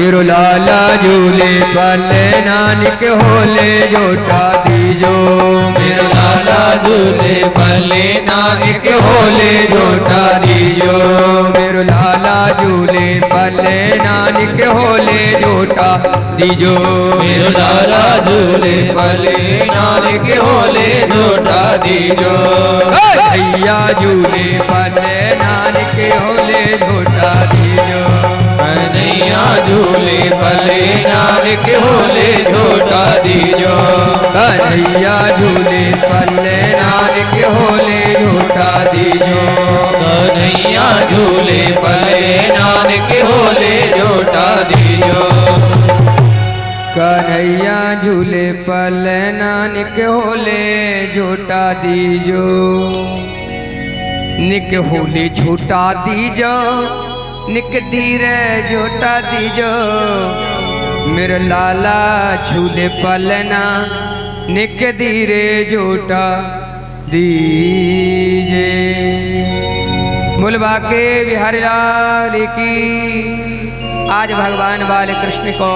मेरो लाला झूले पले नानक होले झोटा दीजो। मेरो लाला झूले पले नानक होले झोटा दीजो। मेरो लाला झूले पले नानक होले झोटा दीजो। मेरो लाला झूले पले नानक होले झोटा दीजो। भैया झूले पले नानक होले झोटा दीजो। कन्हैया झूले पले नानक होले झोटा दीजो। कन्हैया झूले पले नानक होले झोटा दीजो। कन्हैया झूले पले नानक होले झोटा दीजो। कन्हैया झूले पले नानक होले झोटा दीजो। निक होले झोटा दीजो, निक धीरे झोटा दीजो। मेरे लाला झूले पलना निक धीरे झोटा दीजे। मुलबा के बिहारी लाल की। आज भगवान बाल कृष्ण को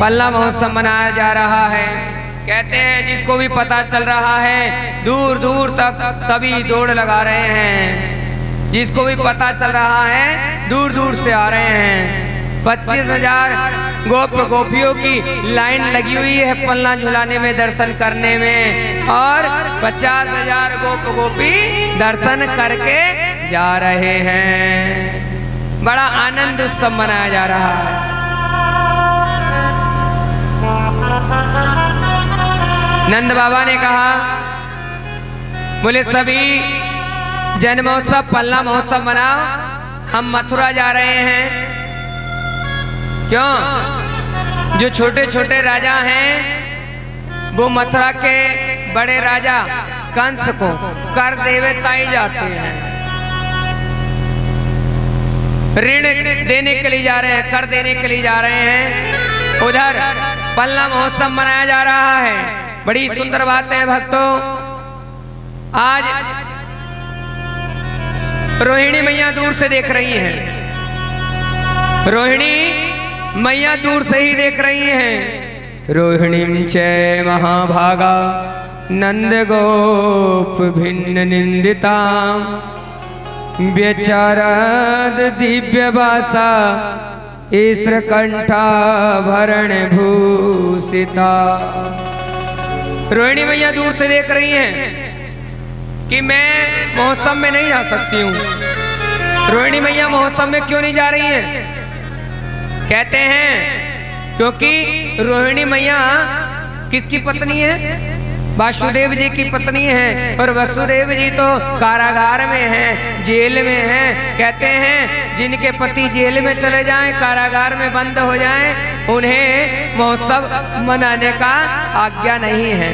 पल्ला महोत्सव मनाया जा रहा है। कहते हैं जिसको भी पता चल रहा है दूर दूर तक सभी दौड़ लगा रहे हैं। जिसको भी पता चल रहा है दूर दूर से आ रहे हैं। 25,000 गोप गोपियों की लाइन लगी हुई है पल्ला झुलाने में, दर्शन करने में। और 50,000 गोप गोपी दर्शन करके जा रहे हैं। बड़ा आनंद उत्सव मनाया जा रहा है। नंद बाबा ने कहा, बोले सभी जन्मोत्सव पल्ला महोत्सव मनाओ, हम मथुरा जा रहे हैं। क्यों? जो छोटे छोटे राजा हैं वो मथुरा के बड़े राजा कंस को कर देवे ताई जाते हैं। ऋण देने के लिए जा रहे हैं, कर देने के लिए जा रहे हैं। उधर पल्ला महोत्सव मनाया जा रहा है। बड़ी सुंदर बात है भक्तों। आज रोहिणी मैया दूर से देख रही हैं। रोहिणी मैया दूर से ही देख रही हैं। रोहिणी च महाभागा नंद गोप भिन्न निंदिता। व्यचाराद दिव्य भाषा इस्त्र कंठा भरण भूषिता। रोहिणी मैया दूर से देख रही हैं कि मैं महोत्सव में नहीं जा सकती हूँ। रोहिणी मैया महोत्सव में क्यों नहीं जा रही हैं? कहते हैं क्योंकि रोहिणी मैया किसकी पत्नी है? वासुदेव जी की पत्नी है। और वासुदेव जी तो कारागार में हैं, जेल में हैं। कहते हैं जिनके पति जेल में चले जाएं, कारागार में बंद हो जाएं, उन्हें महोत्सव मनाने का आज्ञा नहीं है।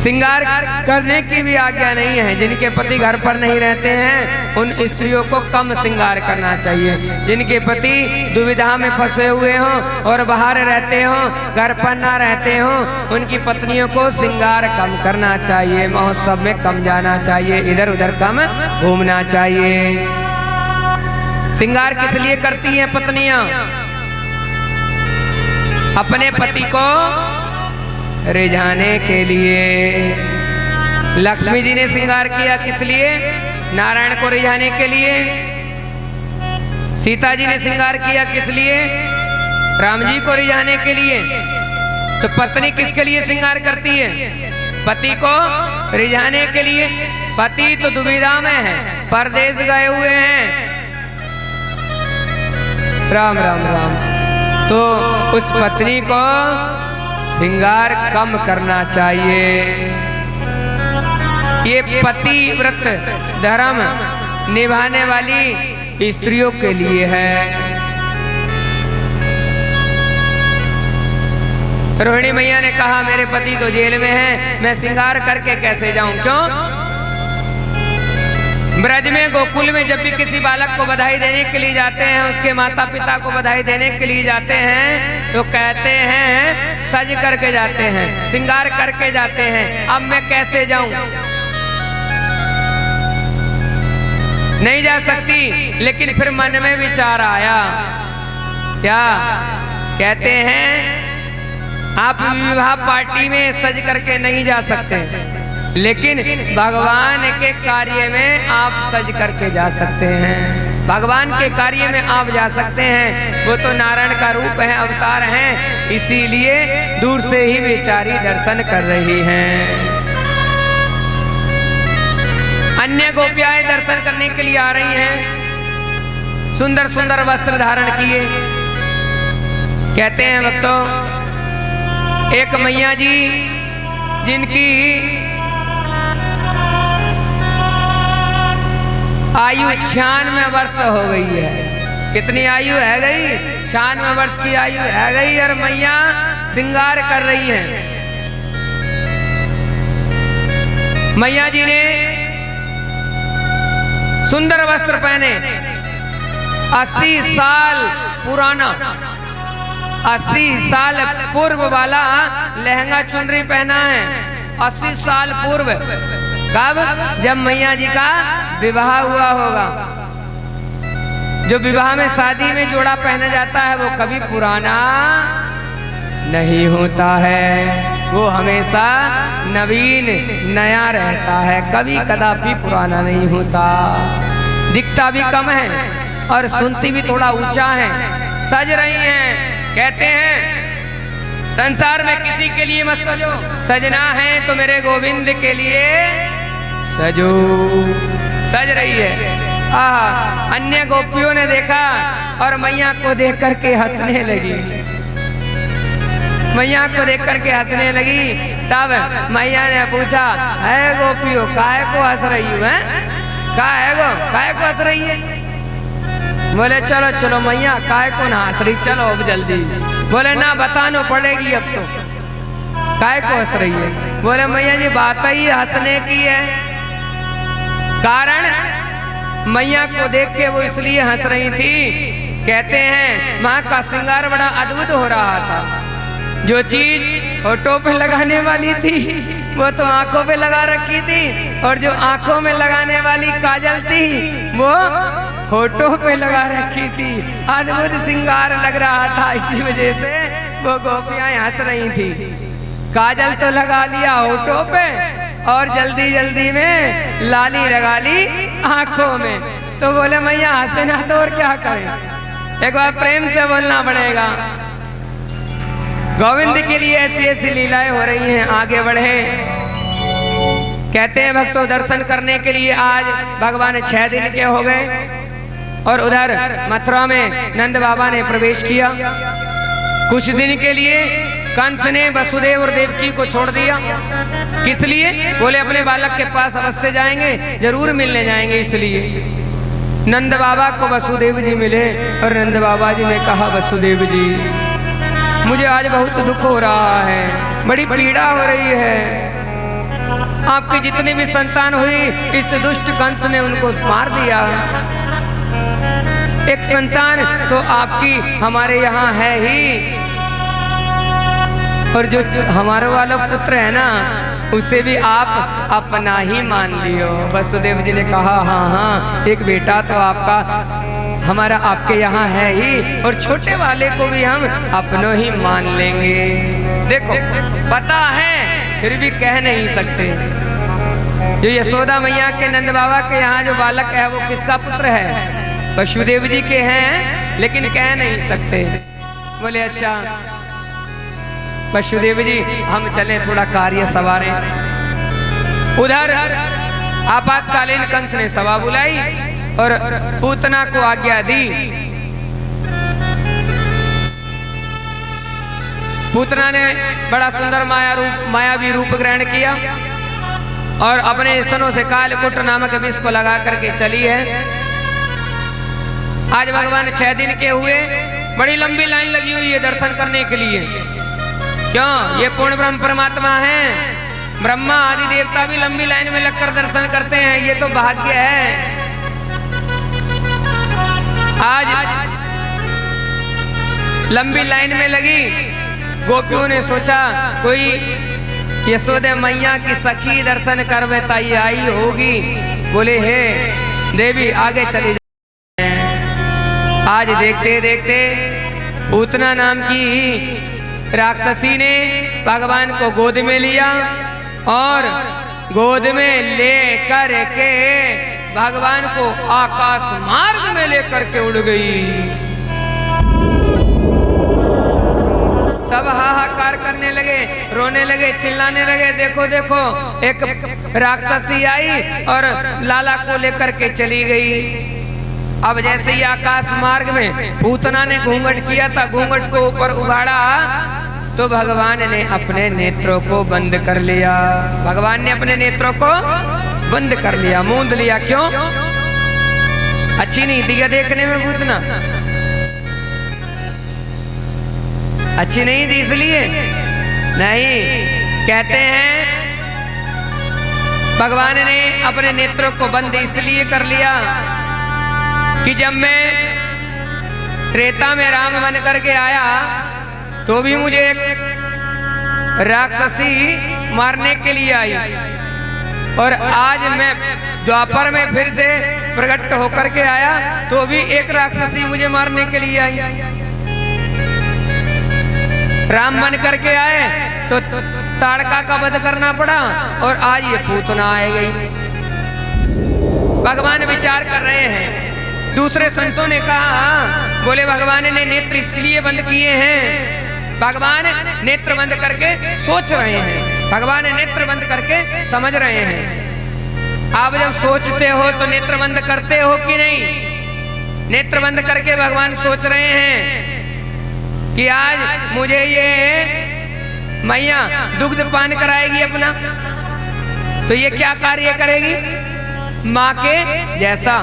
श्रृंगार करने की भी आज्ञा नहीं है। जिनके पति घर पर नहीं रहते हैं उन स्त्रियों को कम श्रृंगार करना चाहिए। जिनके पति दुविधा में फंसे हुए हों और बाहर रहते हों, घर पर ना रहते हों, उनकी पत्नियों को श्रृंगार कम करना चाहिए। महोत्सव में कम जाना चाहिए, इधर उधर कम घूमना चाहिए। श्रृंगार किस लिए करती हैं पत्नियां? अपने पति को रिझाने के लिए। लक्ष्मी जी ने श्रृंगार किया किस लिए? नारायण को रिझाने के लिए। सीता जी ने श्रृंगार किया किस लिए? राम जी को रिझाने के लिए। तो पत्नी किसके लिए श्रृंगार करती है? पति को रिझाने के लिए। पति तो दुविधा में है, परदेश गए हुए हैं। राम राम राम। तो उस पत्नी को श्रृंगार कम करना चाहिए। ये पतिव्रत धर्म निभाने वाली स्त्रियों के लिए है। रोहिणी मैया ने कहा मेरे पति तो जेल में हैं, मैं श्रृंगार करके कैसे जाऊं? क्यों? ब्रज में गोकुल में जब भी किसी बालक को बधाई देने के लिए जाते हैं, उसके माता पिता को बधाई देने के लिए जाते हैं, तो कहते हैं सज करके जाते हैं, श्रृंगार करके जाते हैं। अब मैं कैसे जाऊं? नहीं जा सकती। लेकिन फिर मन में विचार आया, क्या कहते हैं, आप विवाह पार्टी में सज करके नहीं जा सकते, लेकिन भगवान के कार्य में आप सज करके जा सकते हैं। भगवान के कार्य में आप जा सकते हैं। वो तो नारायण का रूप है, अवतार हैं, इसीलिए दूर से ही बेचारी दर्शन कर रही हैं। अन्य गोपियाएं दर्शन करने के लिए आ रही हैं, सुंदर सुंदर वस्त्र धारण किए। कहते हैं भक्तों, एक मैया जी जिनकी आयु 96 वर्ष हो गई है। कितनी आयु है गई? 96 वर्ष की आयु है गई, और मैया श्रृंगार कर रही हैं। मैया जी ने सुंदर वस्त्र पहने, 80 साल पुराना, 80 साल पूर्व वाला लहंगा चुनरी पहना है। 80 साल पूर्व, कब? जब मैया जी का विवाह हुआ होगा। जो विवाह में, शादी में जोड़ा पहना जाता है वो कभी पुराना नहीं होता है, वो हमेशा नवीन नया रहता है, कभी कदापि पुराना नहीं होता। दिखता भी कम है और सुनती भी थोड़ा ऊंचा है। सज रही हैं, कहते हैं संसार में किसी के लिए मत सजो, सजना है तो मेरे गोविंद के लिए सजो। सज रही है। आहा, अन्य गोपियों ने देखा और मैया को देख करके हंसने लगी। मैया को देख करके हंसने लगी। तब मैया ने पूछा, है गोपियों, काहे को हंस रही हूँ? काहे को हंस रही है? बोले चलो चलो मैया, काहे को ना हंस रही, चलो अब जल्दी। बोले ना, बताना पड़ेगी अब तो, काहे को हंस रही है? बोले मैया जी, बात ही हंसने की है। कारण मैया को देख के वो इसलिए हंस रही थी, कहते हैं माँ का श्रृंगार बड़ा अद्भुत हो रहा था। जो चीज होठों पे लगाने वाली थी वो तो आंखों पे लगा रखी थी, और जो आंखों में लगाने वाली काजल थी वो होठों पे लगा रखी थी। अद्भुत श्रृंगार लग रहा था, इसी वजह से वो गोपियां हंस रही थी। काजल तो लगा लिया होठों पे और जल्दी जल्दी में लाली लगा ली आंखों में। तो बोले मैया हंसे ना तो और क्या करें, एक बार प्रेम से बोलना पड़ेगा। गोविंद के लिए ऐसी ऐसी लीलाएं हो रही हैं। आगे बढ़े, कहते हैं भक्तों, दर्शन करने के लिए आज भगवान 6 दिन के हो गए, और उधर मथुरा में नंद बाबा ने प्रवेश किया। कुछ दिन के लिए कंस ने वसुदेव और देवकी को छोड़ दिया। किस लिए? बोले अपने बालक के पास अवश्य जाएंगे, जरूर मिलने जाएंगे। इसलिए नंद बाबा को वसुदेव जी मिले, और नंद बाबा जी ने कहा, वसुदेव जी मुझे आज बहुत दुख हो रहा है, बड़ी पीड़ा हो रही है। आपकी जितनी भी संतान हुई, इस दुष्ट कंस ने उनको मार दिया। एक संतान तो आपकी हमारे यहाँ है ही, और जो हमारे वाला पुत्र है ना, उसे भी आप अपना ही मान लियो। वसुदेव जी ने कहा, हाँ हाँ, एक बेटा तो आपका हमारा आपके यहाँ है ही, और छोटे वाले को भी हम अपनों ही मान लेंगे। देखो, पता है फिर भी कह नहीं सकते। जो यशोदा मैया के नंद बाबा के यहाँ जो बालक है वो किसका पुत्र है? वसुदेव जी के हैं, लेकिन कह नहीं सकते। बोले अच्छा वसुदेव जी, हम चले थोड़ा कार्य सवारे। उधर आपातकालीन कंस ने सभा बुलाई और पूतना को आज्ञा दी। पूतना ने बड़ा सुंदर मायावी रूप ग्रहण किया और अपने स्तनों से कालकूट नामक विष को लगा करके चली है। आज भगवान 6 दिन के हुए, बड़ी लंबी लाइन लगी हुई है दर्शन करने के लिए। क्यों? ये पूर्ण ब्रह्म परमात्मा है। ब्रह्मा आदि देवता भी लंबी लाइन में लगकर दर्शन करते हैं, ये तो भाग्य है। आज लंबी लाइन में लगी, गोपियों ने सोचा कोई यशोदा मैया की सखी दर्शन करवे ताई आई होगी। बोले हे देवी आगे चली जाती हैं। आज देखते देखते पूतना नाम की राक्षसी ने भगवान को गोद में लिया और गोद में लेकर के भगवान को आकाश मार्ग में लेकर के उड़ गई। सब हाहाकार करने लगे, रोने लगे, चिल्लाने लगे, देखो देखो एक राक्षसी आई और लाला को लेकर के चली गई। अब जैसे ही आकाश मार्ग में पूतना ने घूंघट किया था, घूंघट को ऊपर उगाड़ा तो भगवान ने अपने नेत्रों को बंद कर लिया। भगवान ने अपने नेत्रों को बंद कर लिया, मूंद लिया। क्यों? अच्छी नहीं थी क्या देखने में पूतना? अच्छी नहीं थी इसलिए नहीं। कहते हैं भगवान ने अपने नेत्रों को बंद इसलिए कर लिया कि जब मैं त्रेता में राम बन करके आया तो भी मुझे एक राक्षसी मारने के लिए आई, और आज मैं द्वापर में फिर से प्रकट होकर के आया तो भी एक राक्षसी मुझे मारने के लिए आई। राम बन करके आए तो ताड़का का वध करना पड़ा और आज ये पूतना आ गई। भगवान विचार कर रहे हैं। दूसरे संतों ने कहा, बोले भगवान ने नेत्र इसलिए बंद किए हैं, भगवान नेत्र बंद करके सोच रहे हैं, भगवान नेत्र बंद करके समझ रहे हैं। आप जब सोचते हो तो नेत्र बंद करते हो कि नहीं? नेत्र बंद करके भगवान सोच रहे हैं कि आज मुझे ये मैया दुग्ध पान कराएगी अपना, तो ये क्या कार्य करेगी? माँ के जैसा।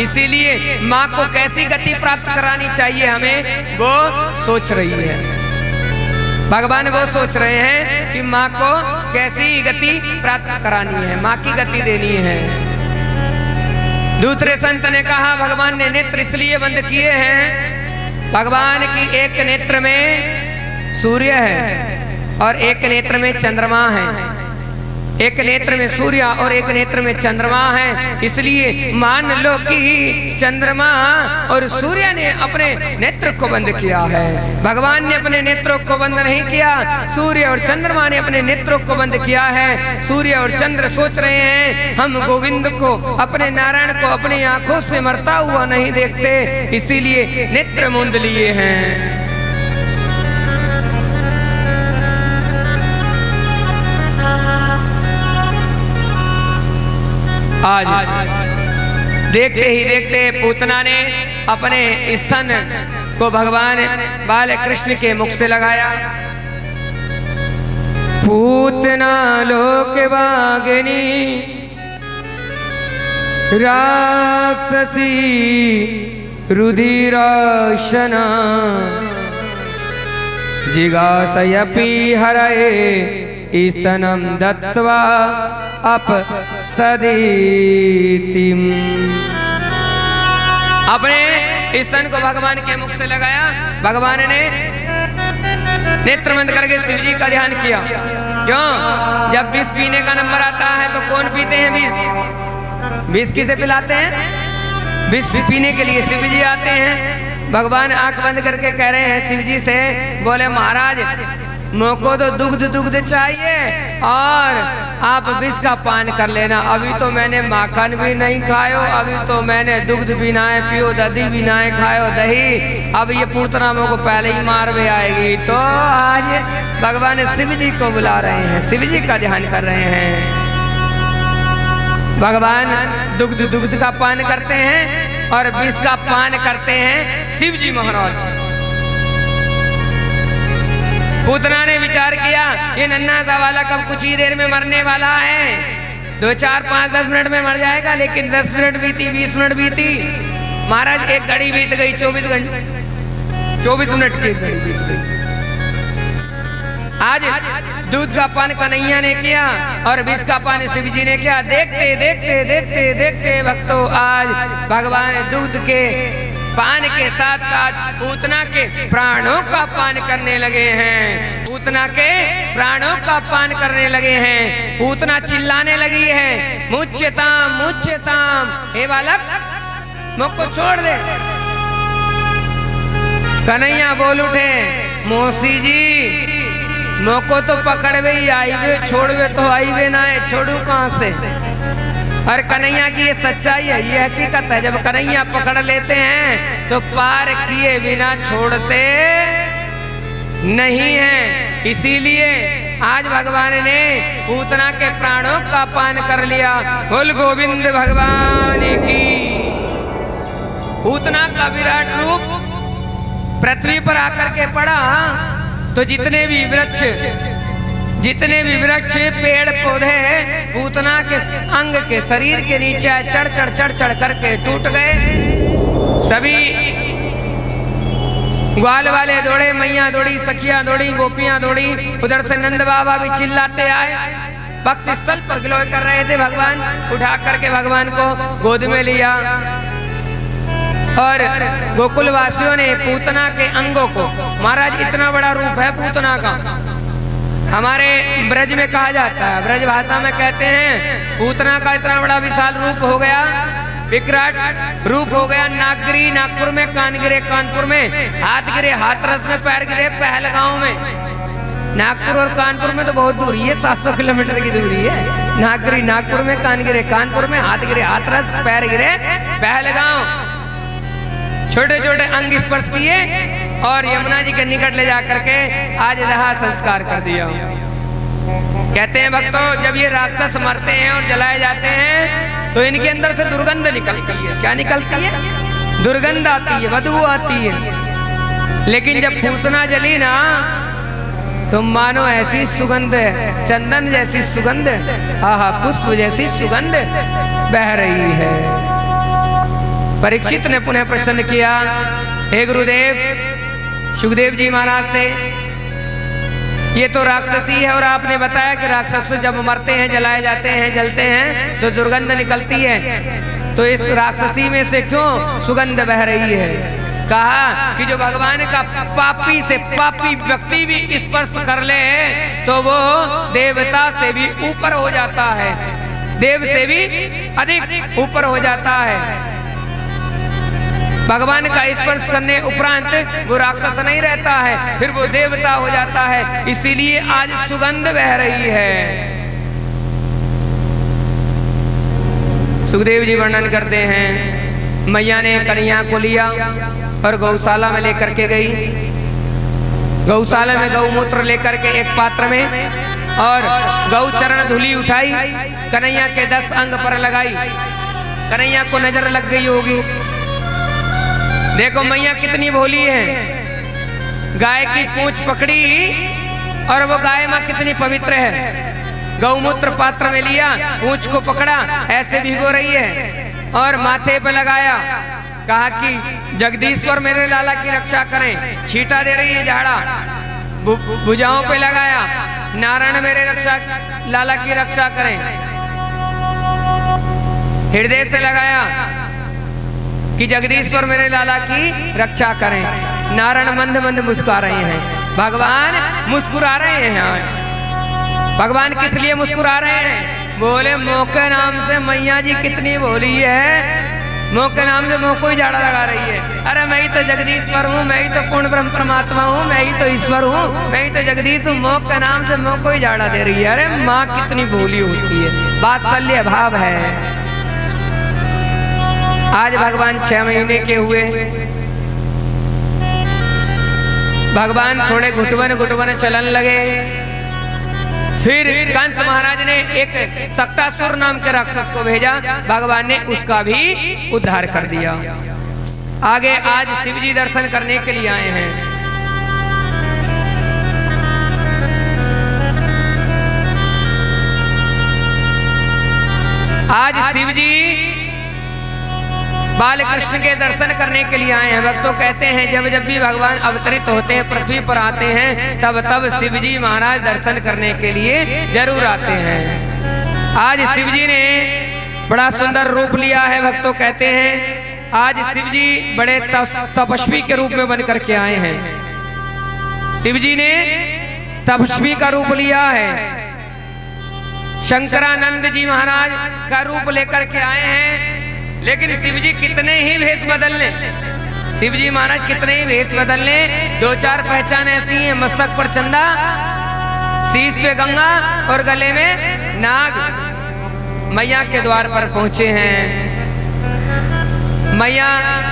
इसीलिए माँ को कैसी गति प्राप्त करानी चाहिए हमें, वो सोच रही है। भगवान वो सोच रहे हैं कि माँ को कैसी गति प्राप्त करानी है, माँ की गति देनी है। दूसरे संत ने कहा, भगवान ने नेत्र इसलिए बंद किए हैं, भगवान की एक नेत्र में सूर्य है और एक नेत्र में चंद्रमा है। एक नेत्र में सूर्य और एक नेत्र में चंद्रमा है। इसलिए मान लो कि चंद्रमा और सूर्य ने अपने नेत्र को बंद किया है, भगवान ने अपने नेत्रों को बंद नहीं किया। सूर्य और चंद्रमा ने अपने नेत्रों को बंद किया है। सूर्य और चंद्र सोच रहे हैं हम गोविंद को, अपने नारायण को अपनी आंखों से मरता हुआ नहीं देखते, इसीलिए नेत्र मूंद लिए हैं। आज देखते ही देखते पूतना ने अपने स्तन को भगवान बाल कृष्ण के मुख से लगाया। पूतना लोक वागिनी राक्षसी रुधिराशना जिगासयपि हरये स्तनम दत्वा अपसदितिम। अपने स्तन को भगवान के मुख से लगाया। भगवान ने नेत्र बंद करके शिव जी का ध्यान किया। क्यों? जब विष पीने का नंबर आता है तो कौन पीते हैं विष? विष किसे पिलाते हैं? विष पीने के लिए शिव जी आते हैं। भगवान आंख बंद करके कह रहे हैं शिव जी से, बोले महाराज मोको तो दुग्ध चाहिए और आप विष का पान कर लेना। अभी तो मैंने माखन भी नहीं खायो, अभी तो मैंने दुग्ध भी ना पियो, दही भी ना खायो दही। अब ये पूतना मोको पहले ही मार में आएगी। तो आज भगवान शिव जी को बुला रहे हैं, शिव जी का ध्यान कर रहे हैं। भगवान दुग्ध का पान करते हैं और विष का पान करते हैं शिव जी महाराज। पूतना ने विचार किया, ये नन्हा सा वाला कब कुछ ही देर में मरने वाला है, 2, 4, 5, 10 मिनट में मर जाएगा। लेकिन 10 मिनट बीती, 20 मिनट बीती, महाराज एक घड़ी बीत गई, 24 मिनट की घड़ी बीत गई। आज दूध का पान कन्हैया ने किया और विष का पान शिव जी ने किया। देखते देखते देखते देखते भक्तों, आज भगवान दूध के पान के साथ साथ पूतना के प्राणों का पान करने लगे हैं। पूतना के प्राणों का पान करने लगे हैं। पूतना चिल्लाने लगी है, मुच्यताम मुच्यताम, हे बालक मुझको छोड़ दे। कन्हैया बोल उठे, मौसी जी मोको तो पकड़वे ही आईवे, छोड़वे तो आईवे ना है, छोड़ू कहाँ से। और कन्हैया की ये सच्चाई है, ये हकीकत है। जब कन्हैया पकड़ लेते हैं तो पार किए बिना छोड़ते नहीं हैं। इसीलिए आज भगवान ने पूतना के प्राणों का पान कर लिया। बोल गोविंद भगवान की। पूतना का विराट रूप पृथ्वी पर आकर के पड़ा तो जितने भी वृक्ष पेड़ पौधे पूतना के अंग के शरीर के नीचे चढ़ चढ़ करके टूट गए। सभी ग्वाल वाले दौड़े, मैया दौड़ी, सखियां दौड़ी, गोपियां दौड़ी। उधर से नंद बाबा भी चिल्लाते आए। भक्त स्थल पर गिलोय कर रहे थे भगवान। उठा करके भगवान को गोद में लिया और गोकुल वासियों ने पूतना के अंगों को, महाराज इतना बड़ा रूप है पूतना का। हमारे ब्रज में कहा जाता है, ब्रज भाषा में कहते हैं पूतना का इतना बड़ा विशाल रूप हो गया, विकराट रूप हो गया। नाक गिरी नागपुर में, कान गिरे कानपुर में, हाथ गिरे हाथरस में, पैर गिरे पहलगांव में। नागपुर और कानपुर में तो बहुत दूरी है, 700 किलोमीटर की दूरी है। नाक गिरी नागपुर में, कान गिरे कानपुर में, हाथ गिरे हाथरस, पैर गिरे पहलगांव। छोटे छोटे अंग स्पर्श किए और यमुना जी के निकट ले जाकर के आज रहा संस्कार कर दिया। कहते हैं भक्तों, जब ये राक्षस मरते हैं और जलाए जाते हैं तो इनके अंदर से दुर्गंध निकलती है। क्या निकलती है? दुर्गंध आती है, बदबू आती है। लेकिन जब पूतना जली ना तो मानो ऐसी सुगंध, चंदन जैसी सुगंध, आहा पुष्प जैसी सुगंध बह रही है। परीक्षित ने पुनः प्रश्न किया, हे गुरुदेव, सुखदेव जी महाराज से, ये तो राक्षसी है और आपने बताया कि राक्षस जब मरते हैं, जलाए जाते हैं, जलते हैं तो दुर्गंध निकलती है, तो इस राक्षसी में से क्यों सुगंध बह रही है? कहा कि जो भगवान का पापी से पापी व्यक्ति भी स्पर्श कर ले तो वो देवता से भी ऊपर हो जाता है, देव से भी अधिक ऊपर हो जाता है। भगवान का स्पर्श करने उपरांत वो राक्षस नहीं रहता है, फिर वो देवता हो जाता है। इसीलिए आज सुगंध बह रही है। सुखदेव जी वर्णन करते हैं, मैया ने कन्हैया को लिया और गौशाला में लेकर के गई। गौशाला में गौमूत्र लेकर के एक पात्र में और गौ चरण धुली उठाई, कन्हैया के 10 अंग पर लगाई। कन्हैया को नजर लग गई होगी, देखो मैया कितनी भोली है। गाय की पूंछ पकड़ी और वो गाय माँ कितनी पवित्र है। गौमूत्र पात्र में लिया, पूंछ को पकड़ा, ऐसे भिगो रही है और माथे पे लगाया। कहा कि जगदीश्वर मेरे लाला की रक्षा करें। छींटा दे रही है झाड़ा, भुजाओं पे लगाया, नारायण मेरे लाला की रक्षा करें। हृदय से लगाया कि जगदीश्वर मेरे लाला की रक्षा करें। नारायण मंद मंद मुस्कुरा रहे हैं, भगवान मुस्कुरा रहे हैं। आज भगवान किस लिए मुस्कुरा रहे हैं? बोले मोह के नाम से मैया जी कितनी भोली है, मोह के नाम से मोह को ही झाड़ा लगा रही है। अरे मैं ही तो जगदीश्वर हूँ, मैं ही तो पूर्ण ब्रह्म परमात्मा हूँ, मैं ही तो ईश्वर हूँ, मैं ही तो जगदीश हूँ। मोह के नाम से मोह को ही झाड़ा दे रही है। अरे माँ कितनी भोली होती है, वात्सल्य भाव है। आज भगवान 6 महीने के हुए, भगवान थोड़े घुटवन चलन लगे। फिर कंस महाराज ने एक सक्तासुर नाम के राक्षस को भेजा, भगवान ने उसका भी उद्धार कर दिया। आगे आज शिव जी दर्शन करने के लिए आए हैं। आज शिव जी बाल कृष्ण के दर्शन करने के लिए आए हैं। भक्तों कहते हैं जब जब भी भगवान अवतरित होते हैं, पृथ्वी पर आते हैं, तब तब शिव जी महाराज दर्शन करने के लिए जरूर आते हैं। आज शिव जी ने बड़ा सुंदर रूप लिया है। भक्तों कहते हैं आज शिव जी बड़े तपस्वी के रूप में बन करके आए हैं। शिव जी ने तपस्वी का रूप लिया है, शंकरानंद जी महाराज का रूप लेकर के आए हैं। लेकिन शिव जी कितने ही भेष बदल ले, शिव जी महाराज कितने ही भेष बदल ले, दो चार पहचान ऐसी है, मस्तक पर चंदा, शीश पे गंगा और गले में नाग। मैया के द्वार पर पहुंचे हैं। मैया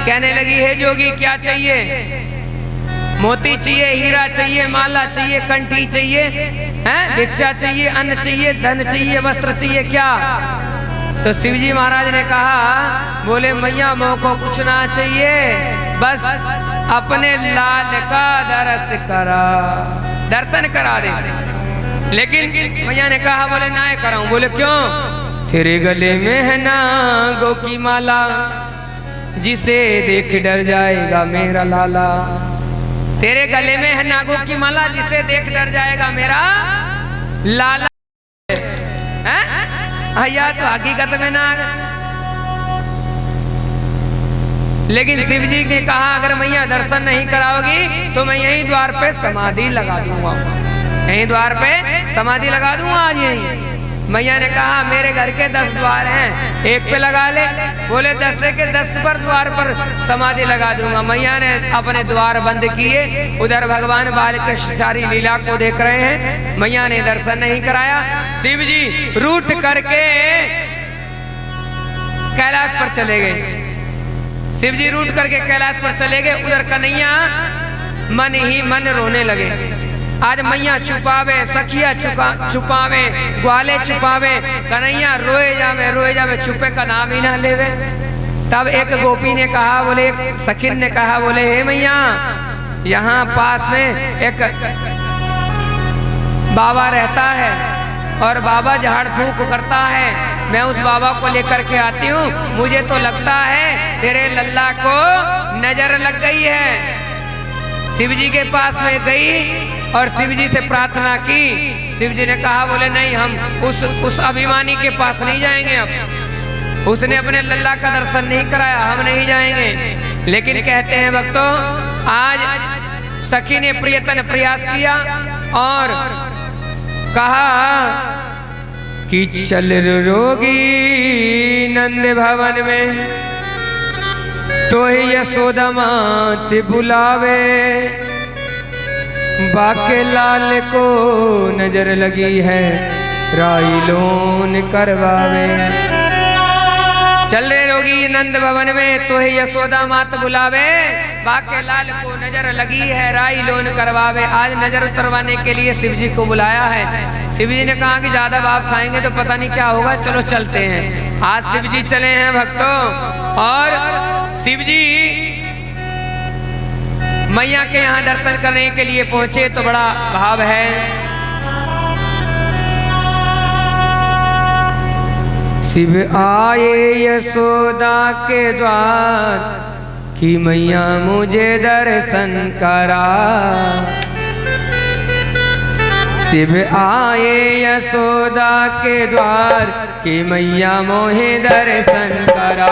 कहने लगी, है जोगी क्या चाहिए? मोती चाहिए, हीरा चाहिए, माला चाहिए, कंठी चाहिए, हैं? भिक्षा चाहिए, अन्न चाहिए, धन चाहिए, वस्त्र चाहिए, क्या? तो शिव जी महाराज ने कहा, बोले मैया मोको कुछ ना चाहिए, बस अपने लाल का दर्शन करा दे। लेकिन मैया ने कहा, बोले ना कराऊं। बोले क्यों? तेरे गले में है नागों की माला, जिसे देख डर जाएगा मेरा लाला। तेरे गले में है नागों की माला, जिसे देख डर जाएगा मेरा लाला। या तो हकीकत में नाग। लेकिन शिव जी ने कहा, अगर मैया दर्शन नहीं कराओगी तो मैं यहीं द्वार पे समाधि लगा दूंगा, यहीं द्वार पे समाधि लगा दूंगा आज यहीं। मैया ने कहा, मेरे घर के 10 द्वार हैं, एक पे लगा ले। बोले 10 के 10 पर द्वार पर समाधि लगा दूंगा। मैया ने अपने द्वार बंद किए। उधर भगवान बालकृष्ण सारी लीला को देख रहे हैं। मैया ने दर्शन नहीं कराया। शिव जी रूठ करके कैलाश पर चले गए। शिव जी रूठ करके कैलाश पर चले गए। उधर कन्हैया मन ही मन रोने लगे। आज मैया छुपावे, सखिया छुपावे, ग्वाले छुपावे, कन्हैया रोए जावे, छुपे का नाम ही ना लेवे। तब एक गोपी ने कहा, बोले एक सखिन ने कहा, बोले हे मैया, यहाँ पास में एक बाबा रहता है और बाबा झाड़ फूंक करता है। मैं उस बाबा को लेकर के आती हूँ। मुझे तो लगता है तेरे लल्ला को नजर लग गई है। शिव जी के पास में गई और शिव जी से प्रार्थना की। शिव जी ने कहा, बोले नहीं, हम उस अभिमानी के पास नहीं जाएंगे। अब उसने अपने लल्ला का दर्शन नहीं कराया, हम नहीं जाएंगे। लेकिन कहते हैं भक्तों, आज सखी ने प्रियतन प्रयास किया और कहा कि चल रोगी नंद भवन में, तो ही यशोदा मात बुलावे, बाके लाल को नजर लगी है, राई लोन करवावे। चल रे रोगी नंद भवन में, तो ही यशोदा मात बुलावे, बाके लाल को नजर लगी है, राई लोन करवावे। आज नजर उतरवाने के लिए शिव जी को बुलाया है। शिव जी ने कहा कि ज्यादा भाव खाएंगे तो पता नहीं क्या होगा, चलो चलते हैं। आज शिव जी चले हैं भक्तों, और शिव जी मैया के यहाँ दर्शन करने के लिए पहुंचे तो बड़ा भाव है। शिव आए यशोदा के द्वार, कि मैया मुझे दर्शन करा। शिव आए यशोदा के द्वार, कि मैया मोहे दर्शन करा।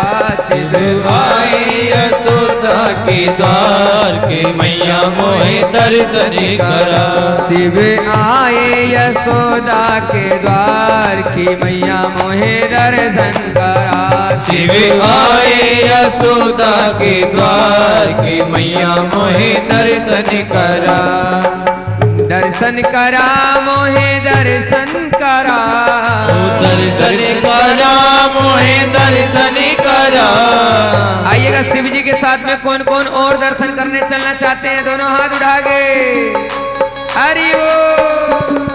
शिव आए यशोदा के द्वार, कि मैया मोहे दर्शन करा। शिव आए यशोदा के द्वार, कि मैया मोहे दर्शन करा। शिव आए यशोदा के द्वार, कि मैया मोहे दर्शन करा। दर्शन करा मोहे दर्शन करा, दर्शन करा मोहे दर्शन करा। आइएगा शिव जी के साथ में कौन कौन और दर्शन करने चलना चाहते हैं, दोनों हाथ उठा के हरि बोल।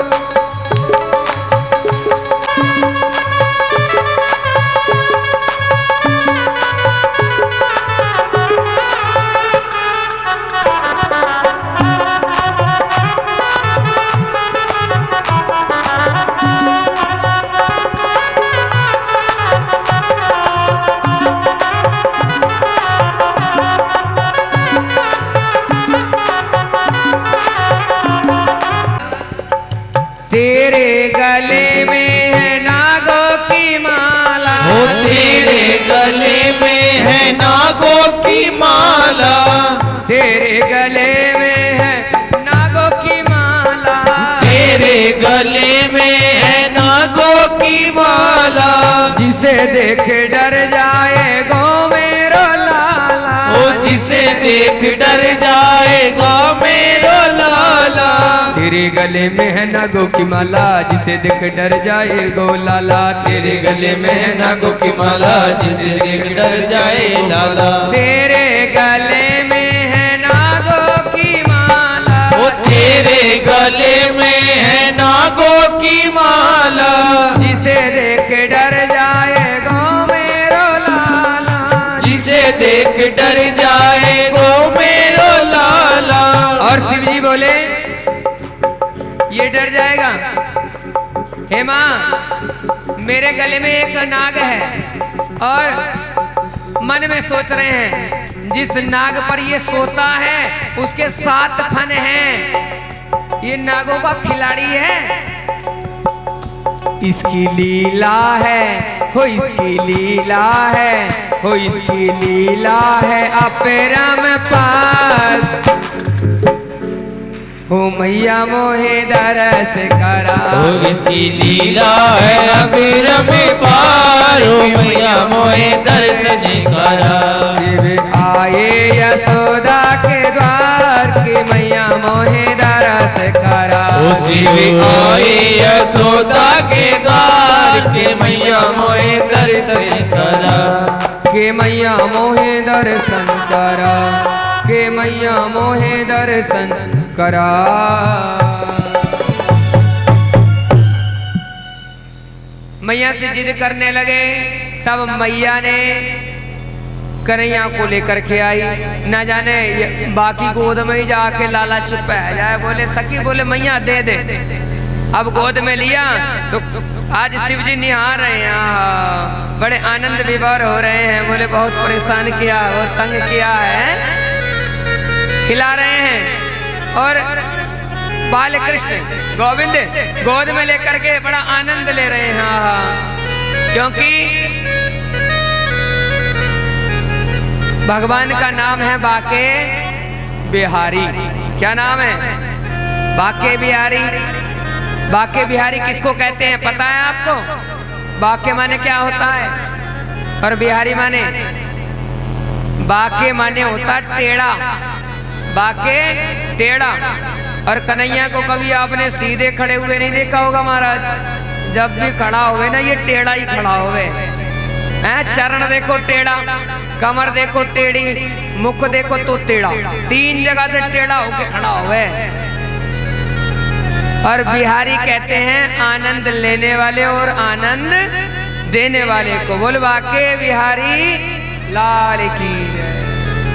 तेरे गले में है नागों की माला, तेरे गले में है नागों की माला, तेरे गले में है नागों की माला, तेरे गले में है नागों की माला, जिसे देख डर जाए गो मेरो लाला, ओ जिसे देख डर जाएगा मेरो लाला, तेरे गले में है नागों की माला, जिसे देख डर जाए गो लाला, तेरे गले में है नागों की माला, जिसे देख डर जाए लाला, तेरे गले में है नागों की माला, ओ तेरे गले में है नागों की माला, जिसे देख डर जाए गो मेरो लाला, जिसे देख डर जाए गो मेरो लाला। और शिव जी बोले ये डर जाएगा। हे माँ, मेरे गले में एक नाग है और मन में सोच रहे हैं जिस नाग पर ये सोता है उसके 7 फन हैं, ये नागों का खिलाड़ी है, इसकी लीला है हो, इसकी लीला है हो, इसकी लीला है अपरंपार हो, मैया मोहे दरस करा, ओ इसकी लीला है अपरंपार, ओ मैया मोहे दरस करा, शिव आए यशोदा के द्वार की मैया मोहे दरस करा, ओ शिव आए यशोदा के द्वार के मैया मोहे दर्शन करा, के मैया मोहे दर्शन करा, के मैया मोहे दर्शन करा। मैया से जिद करने लगे, तब मैया ने कन्हैया को लेकर के आई, ना जाने बाकी गोद में ही जाके लाला चुप है जाए, बोले सखी बोले मैया दे दे, अब गोद में लिया तो आज शिव जी निहार रहे हैं, बड़े आनंद विभोर हो रहे हैं, बोले बहुत परेशान किया, बहुत तंग किया है, खिला रहे हैं, और बाल कृष्ण गोविंद गोद में लेकर के बड़ा आनंद ले रहे हैं, क्योंकि भगवान का नाम है बाके बिहारी। क्या नाम है? बाके बिहारी। बाके बिहारी किसको कहते हैं पता है आपको? बाके माने क्या होता है और बिहारी माने? बाके माने होता टेढ़ा, बाके टेढ़ा। और कन्हैया को कभी आपने सीधे खड़े हुए नहीं देखा होगा महाराज, जब भी खड़ा हुए ना ये टेढ़ा ही खड़ा हुए हैं, चरण देखो टेढ़ा, कमर देखो टेढ़ी, मुख देखो तो टेढ़ा, 3 जगह से टेढ़ा होके खड़ा हुए। और बिहारी कहते हैं आनंद लेने वाले और आनंद देने वाले को। बोल बाके बिहारी लाल की जय।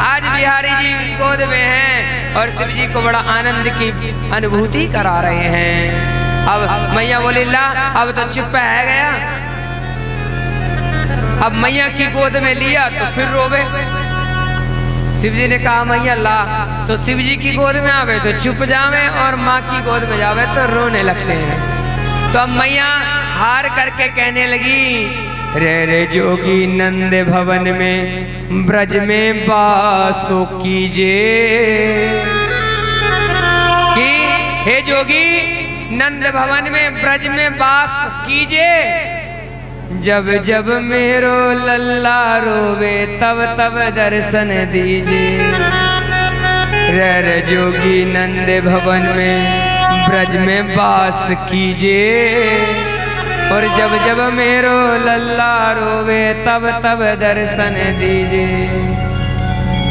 आज बिहारी जी गोद में हैं और शिव जी को बड़ा आनंद की अनुभूति करा रहे हैं। अब मैया बोली ला, अब तो चुप है गया। अब मैया की गोद में लिया तो फिर रोवे। शिव जी ने कहा मैया ला, तो शिव जी की गोद में आवे तो चुप जावे और माँ की गोद में जावे तो रोने लगते हैं। तो अब मैया हार करके कहने लगी, रे रे जोगी नंद भवन में ब्रज में वासो कीजिए, कि हे जोगी नंद भवन में ब्रज में वास कीजिए, जब जब मेरो लल्ला रोवे तब तब दर्शन दीजिए। रे जोगी नंद भवन में ब्रज में वास कीजिए, और जब जब मेरो लल्ला रोवे तब तब दर्शन दीजिए।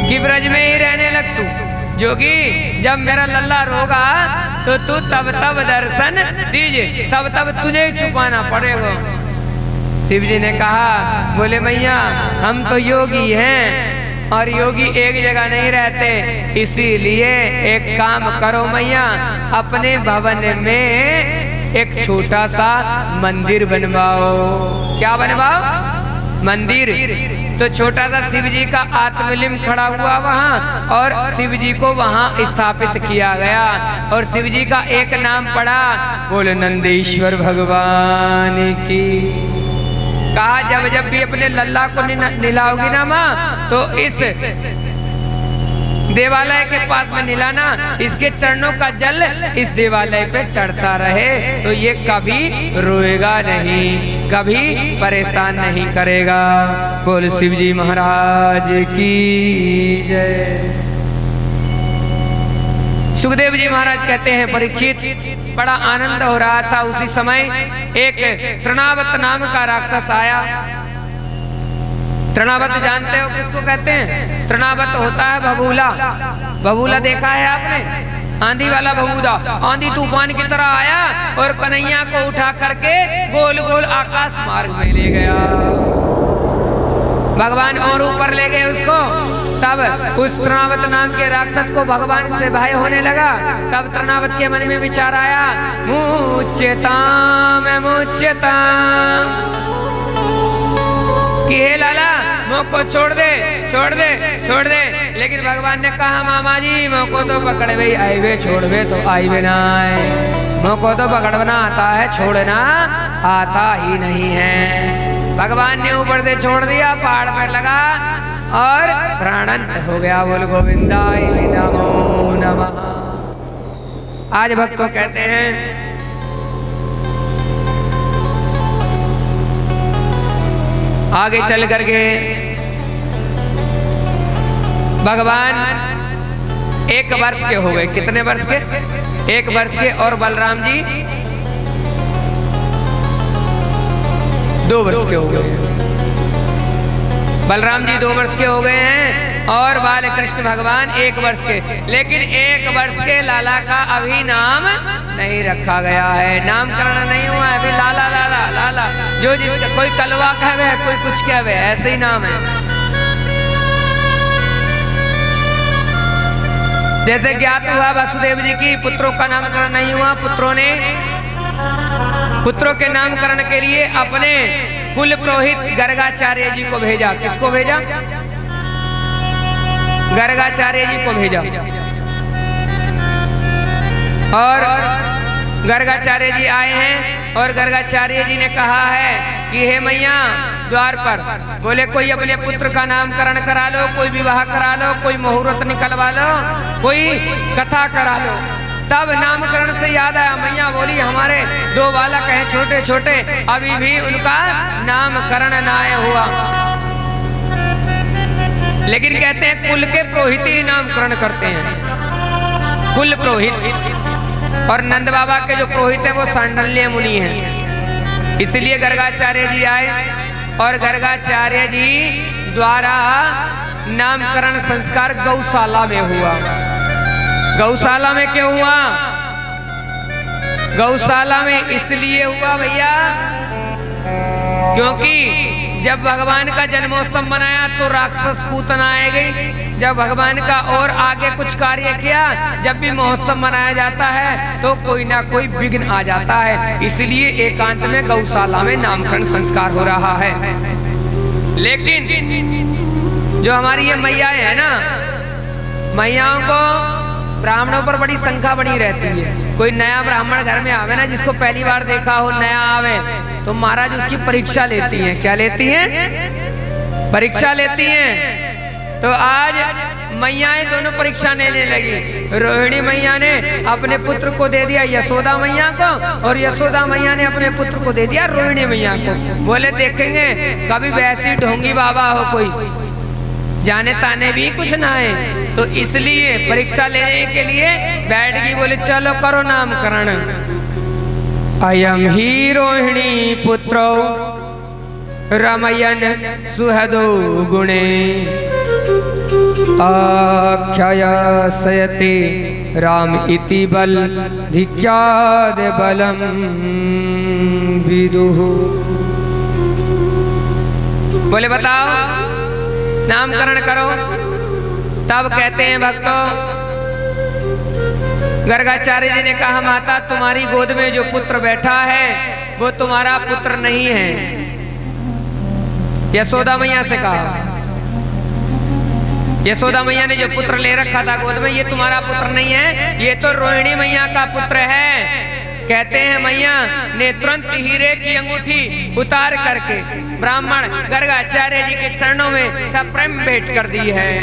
कि ब्रज में ही रहने लग तू जोगी, जब मेरा लल्ला रोगा तो तू तब तब दर्शन दीजिए, तब तब तुझे छुपाना पड़ेगा। शिव जी ने कहा, बोले मैया हम तो योगी हैं और योगी एक जगह नहीं रहते, इसीलिए एक काम करो मैया, अपने भवन में एक छोटा सा मंदिर बनवाओ। क्या बनवाओ? मंदिर। तो छोटा सा शिव जी का आत्मलिंग खड़ा हुआ वहाँ, और शिव जी को वहाँ स्थापित किया गया, और शिव जी का एक नाम पड़ा, बोले नंदीश्वर भगवान की। कहा जब जब भी अपने लल्ला को निलाओगी ना माँ, तो इस देवालय के पास में निलाना, इसके चरणों का जल इस देवालय पे चढ़ता रहे, तो ये कभी रोएगा नहीं, कभी परेशान नहीं करेगा। बोल शिव जी महाराज की जय। सुखदेव जी महाराज कहते हैं, परीक्षित, बड़ा आनंद हो रहा था उसी समय एक तृणावत नाम का राक्षस आया। तृणावत जानते हो किसको कहते हैं? तृणावत होता है बबूला। बबूला देखा है आपने? आंधी वाला बबूला, आंधी तूफान की तरह आया और कन्हैया को उठा करके गोल गोल आकाश मार्ग में ले गया। भगवान और ऊपर ले गए उसको। तब उस तृणावत नाम के राक्षस को भगवान से भय होने लगा। तब तृणावत के मन में विचार आया, मुच्यताम मुच्यताम, कि हे लाला मोको छोड़ दे छोड़ दे छोड़ दे। लेकिन भगवान ने कहा, मामा जी मोको तो पकड़वे आईवे, छोड़वे तो आईवे ना है। मोको तो पकड़ना आता है, छोड़ना आता ही नहीं है। भगवान ने ऊपर से छोड़ दिया, पहाड़ पर लगा और प्राणांत हो गया। बोल गोविंदाय नमो नमः। आज भक्त को कहते हैं, आगे चल करके भगवान 1 वर्ष के हो गए। कितने वर्ष के? 1 वर्ष के। और बलराम जी 2 वर्ष के हो गए। बलराम जी 2 वर्ष के हो गए हैं और बाल कृष्ण भगवान 1 वर्ष के। लेकिन 1 वर्ष के लाला का अभी नाम नहीं रखा गया है, नामकरण नहीं हुआ है अभी। लाला लाला लाला, जो जिसका कोई कलवा कहवे, कोई कुछ कहवे, ऐसे ही नाम है। जैसे ज्ञात हुआ वसुदेव जी की पुत्रों का नामकरण नहीं हुआ। पुत्रों के नामकरण के लिए अपने कुल पुरोहित गर्गाचार्य जी को भेजा। किसको भेजा? गर्गाचार्य जी को भेजा। और गर्गाचार्य जी आए हैं और गर्गाचार्य जी ने कहा है कि हे मैया, द्वार पर बोले कोई अपने पुत्र का नामकरण करा लो, कोई विवाह करा लो, कोई मुहूर्त निकलवा लो, कोई कथा करा लो। तब नामकरण से याद आया, मैया बोली हमारे 2 बालक हैं छोटे छोटे, अभी भी उनका नामकरण ना हुआ। लेकिन कहते हैं कुल के पुरोहित ही नामकरण करते हैं, कुल पुरोहित। और नंद बाबा के जो पुरोहित हैं वो सांडल्य मुनि हैं। इसलिए गर्गाचार्य जी आए और गर्गाचार्य जी द्वारा नामकरण संस्कार गौशाला में हुआ। गौशाला में क्यों हुआ? गौशाला में इसलिए हुआ भैया, क्योंकि जब भगवान का जन्मोत्सव मनाया तो राक्षस पूतनाएं गई। जब भगवान का और आगे कुछ कार्य किया, जब भी महोत्सव मनाया जाता है तो कोई ना कोई विघ्न आ जाता है। इसलिए एकांत में गौशाला में नामकरण संस्कार हो रहा है। लेकिन जो हमारी ये मैयाएं है ना, मैयाओं को ब्राह्मणों पर बड़ी शंका बनी रहती है। कोई नया ब्राह्मण घर में आवे ना, जिसको पहली बार देखा हो, नया आवे, तो महाराज उसकी परीक्षा लेती हैं। क्या लेती हैं? परीक्षा लेती हैं। तो आज मैयाएं दोनों परीक्षा लेने लगी। रोहिणी मैया ने अपने पुत्र को दे दिया यशोदा मैया को, और यशोदा मैया ने अपने पुत्र को दे दिया रोहिणी मैया को। बोले देखेंगे कभी वैसी ढोंगी बाबा हो कोई, जाने ताने भी कुछ ना है। तो इसलिए परीक्षा लेने के लिए बैठ गई। बोले चलो करो नामकरण। अयम ही रोहिणी पुत्रो रमयन सुहदो गुणे, आख्यायते राम इति बल धिक्याद बलम विदुः। बोले बताओ नामकरण करो। तब कहते हैं भक्तों, गर्गाचार्य जी ने कहा माता तुम्हारी गोद में जो पुत्र बैठा है वो तुम्हारा पुत्र नहीं है। यशोदा मैया से कहा, यशोदा मैया ने जो पुत्र ले रखा था गोद में, ये तुम्हारा पुत्र नहीं है, ये तो रोहिणी मैया का पुत्र है। कहते हैं मैया ने तुरंत हीरे की अंगूठी उतार करके ब्राह्मण गर्गाचार्य जी के चरणों में सप्रेम भेंट कर दी है।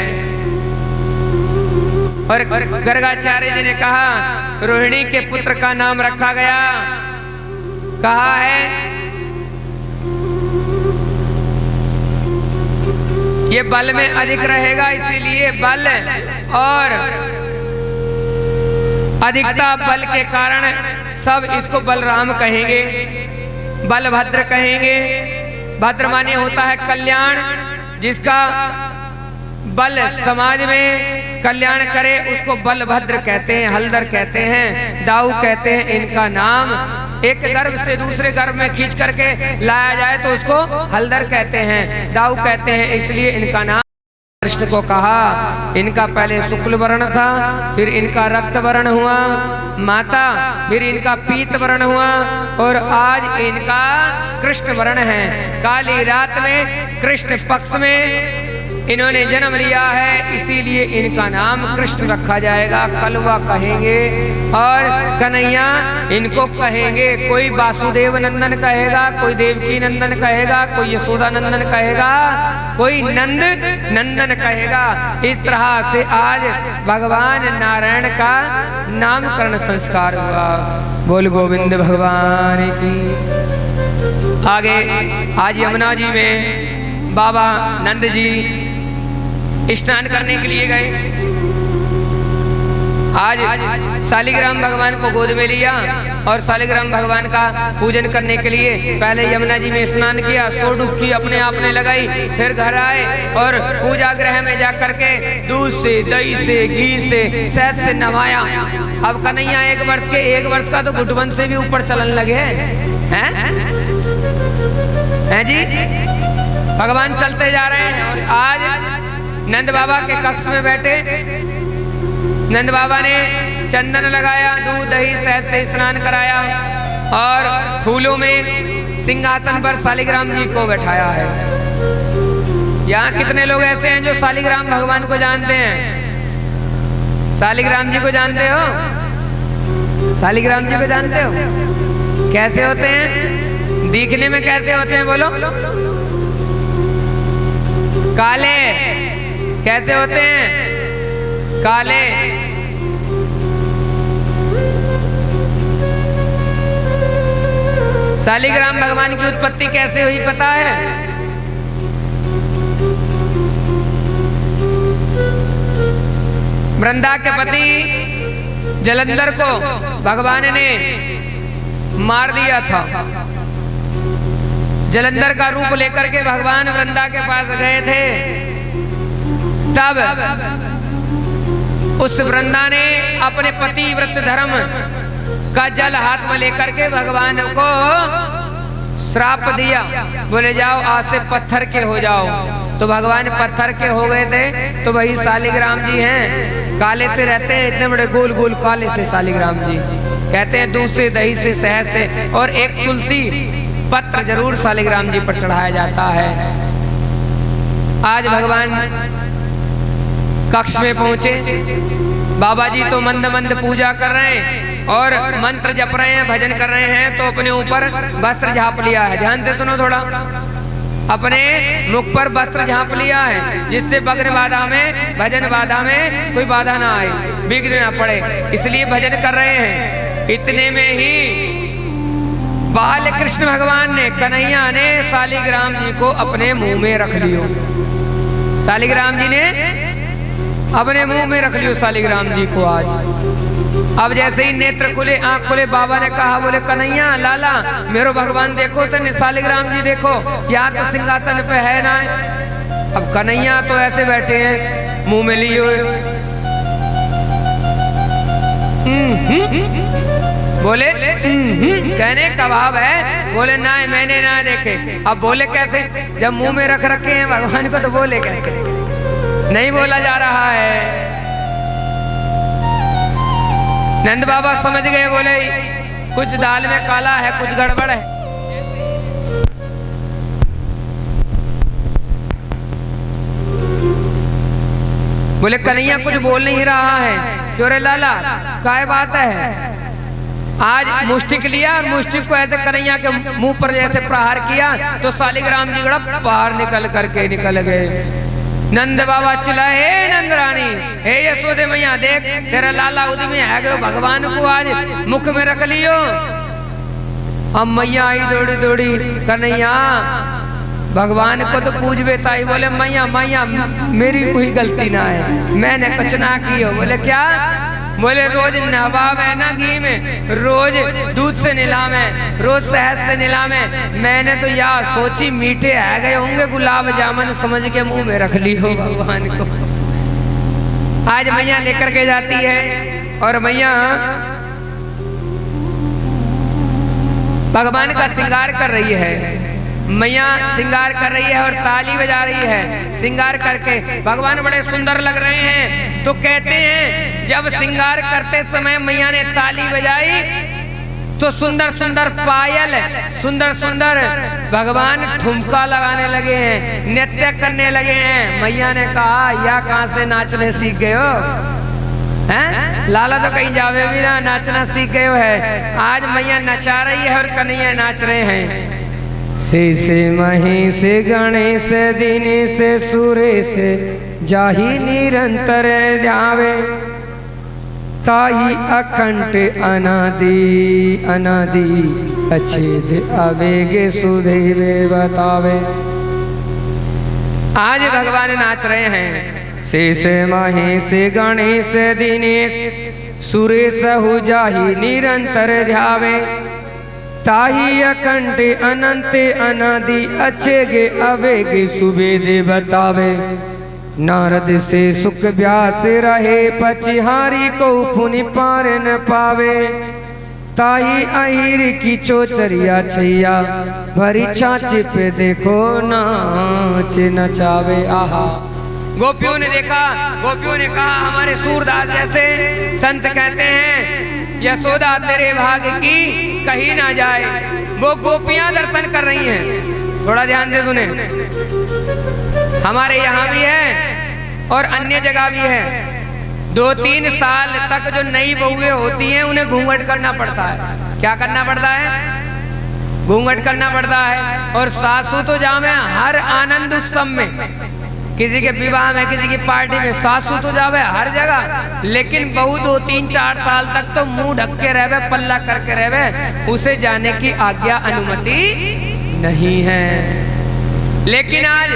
और गर्गाचार्य जी ने कहा रोहिणी के पुत्र का नाम रखा गया, कहा है ये बल में अधिक रहेगा, इसीलिए बल और अधिकता बल के कारण सब इसको बलराम कहेंगे, बलभद्र कहेंगे। भद्र माने होता है कल्याण, जिसका बल समाज में कल्याण करे उसको बलभद्र कहते हैं, हलधर कहते हैं, दाऊ कहते हैं। इनका नाम एक गर्भ से दूसरे गर्भ में खींच करके लाया जाए तो उसको हलधर कहते हैं, दाऊ कहते हैं, इसलिए इनका नाम। कृष्ण को कहा इनका पहले शुक्ल वर्ण था, फिर इनका रक्त वर्ण हुआ माता, फिर इनका पीत वर्ण हुआ और आज इनका कृष्ण वर्ण है। काली रात में कृष्ण पक्ष में इन्होंने जन्म लिया है, इसीलिए इनका नाम कृष्ण रखा जाएगा। कलवा कहेंगे और कन्हैया इनको कहेंगे। कोई वासुदेव नंदन कहेगा, कोई देवकी नंदन कहेगा, कोई यशोदा नंदन कहेगा, कोई नंद नंदन कहेगा। इस तरह से आज भगवान नारायण का नामकरण संस्कार हुआ। बोल गोविंद भगवान की। आगे आज यमुना जी में बाबा नंद जी स्नान करने के लिए गए। आज शालिग्राम भगवान को गोद में लिया और शालिग्राम भगवान का पूजन करने के लिए पहले यमुना जी में स्नान किया, 100 डुबकी अपने आप ने लगाई, फिर घर आए और पूजा गृह में जाकर के दूध से, दही से, घी से, शहद से नवाया। अब कन्हैया 1 वर्ष का तो घुटवन से भी ऊपर चलन लगे हैं जी। भगवान चलते जा रहे हैं और आज नंद बाबा के कक्ष में बैठे नंद बाबा ने चंदन लगाया, दूध दही शहद से स्नान कराया और फूलों में सिंहासन पर शालिग्राम जी को बैठाया है। यहाँ कितने लोग ऐसे हैं जो शालिग्राम भगवान को जानते हैं? शालिग्राम जी को जानते हो? शालिग्राम जी को जानते हो? कैसे होते हैं? दिखने में कैसे होते हैं बोलो? काले। कैसे होते हैं? काले। शालिग्राम भगवान की उत्पत्ति कैसे हुई पता है? वृंदा के पति जलंधर को भगवान ने मार दिया था। जलंधर का रूप लेकर के भगवान वृंदा के पास गए थे, तब उस वृंदा ने अपने पति व्रत धर्म का जल हाथ में लेकर के भगवान को श्राप दिया, बोले जाओ आज से पत्थर के हो जाओ। तो भगवान पत्थर के हो गए थे। तो वही शालिग्राम जी हैं, काले से रहते हैं, इतने बड़े गोल गोल काले से शालिग्राम जी। कहते हैं दूध से, दही से, शहद से और एक तुलसी पत्र जरूर शालिग्राम जी पर चढ़ाया जाता है। आज भगवान कक्ष में पहुंचे, बाबा जी तो मंद मंद पूजा कर रहे हैं और मंत्र जप रहे हैं, भजन कर रहे हैं, तो अपने ऊपर वस्त्र झाँप लिया है। ध्यान से सुनो थोड़ा। अपने मुख पर वस्त्र झाँप लिया है, जिससे भजन बाधा में कोई बाधा ना आए, बिगड़ ना पड़े, इसलिए भजन कर रहे हैं। इतने में ही बाल कृष्ण भगवान ने, कन्हैया ने शालिग्राम जी को अपने मुंह में रख लियो। शालिग्राम जी ने अपने मुंह में रख लियो शालिग्राम जी को। आज अब जैसे ही नेत्र खुले, आंख खुले, बाबा ने कहा, बोले कन्हैया लाला मेरो भगवान देखो तो शालिग्राम जी देखो, यहाँ तो सिंहासन पे है ना। अब कन्हैया तो ऐसे बैठे हैं मुंह में लिए हुए, बोले कहने का भाव है, बोले ना मैंने ना देखे। अब बोले कैसे? जब मुंह में रख रखे हैं भगवान को तो बोले कैसे? नहीं बोला जा रहा है। नंद बाबा समझ गए, बोले कुछ दाल में काला है, कुछ गड़बड़ है। बोले कन्हैया कुछ बोल नहीं रहा है। क्यों रे लाला, काय बात है? आज मुष्टिक लिया और मुष्टिक को ऐसे कन्हैया के मुंह पर जैसे प्रहार किया तो शालिग्राम जी गड़ा बाहर निकल गए। नंद बाबा चिल्लाए, हे नंद रानी, हे यशोदे मैया, देख तेरा लाला उद में है गयो, भगवान को आज मुख में रख लियो। अब मैया आई दौड़ी दौड़ी, कन्हैया भगवान को तो पूजबे ताई। बोले मैया मैया मेरी कोई गलती ना है, मैंने कुछ ना किया। बोले क्या? बोले रोज नहवावे ना घी में, रोज दूध से निलामे, रोज शहद से निलामे। मैंने तो यार सोची मीठे आ गए होंगे गुलाब जामुन, समझ के मुंह में रख ली हो भगवान को। आज मैया लेकर के जाती है और मैया भगवान का श्रृंगार कर रही है। मैया श्रृंगार कर रही है और ताली बजा रही है। श्रृंगार करके भगवान बड़े सुंदर लग रहे हैं। तो कहते हैं जब श्रृंगार करते समय मैया ने ताली बजाई तो सुंदर सुंदर पायल, सुंदर सुंदर भगवान ठुमका लगाने लगे हैं, नृत्य करने लगे हैं। मैया ने कहा या कहाँ से नाचने सीख गए हो? हैं? लाला तो कहीं जावे भी ना, नाचना सीख गए हो है। आज मैया नचा रही है और कन्हैया नाच रहे हैं। शेष महेश गणेश दिनेश सुरेश जाहि निरंतर ध्यावे, ताई अखंड अनादि अनादि अछेद अवेगे सुधेवे बतावे। आज भगवान नाच रहे हैं। शेष महेश गणेश दिनेश सुरेश हु जाहि निरंतर ध्यावे, ताही अखंड अनंत अनादि अछेगे अवेगे सुबेदे बतावे। नारद से सुख व्यास रहे पचिहारी को पुनि पार न पावे, ताही अहिर की चोचरिया छैया भरी छाछ पे देखो नाच नचावे। आहा गोपियों ने देखा, गोपियों ने कहा हमारे सूरदास जैसे संत कहते हैं यशोदा तेरे भाग्य की कहीं ना जाए। वो गोपियां दर्शन कर रही हैं। थोड़ा ध्यान दे सुने, हमारे यहाँ भी है और अन्य जगह भी है। 2-3 साल तक जो नई बहुएं होती हैं उन्हें घूंघट करना पड़ता है। क्या करना पड़ता है? घूंघट करना पड़ता है। और सासू तो जावे हर आनंद उत्सव में, किसी के विवाह में, किसी की पार्टी में, सासू तो जावे हर जगह। लेकिन बहू 2-3-4 साल तक तो मुंह ढक के रहवे, पल्ला करके रहवे, उसे जाने की आज्ञा अनुमति नहीं है। लेकिन आज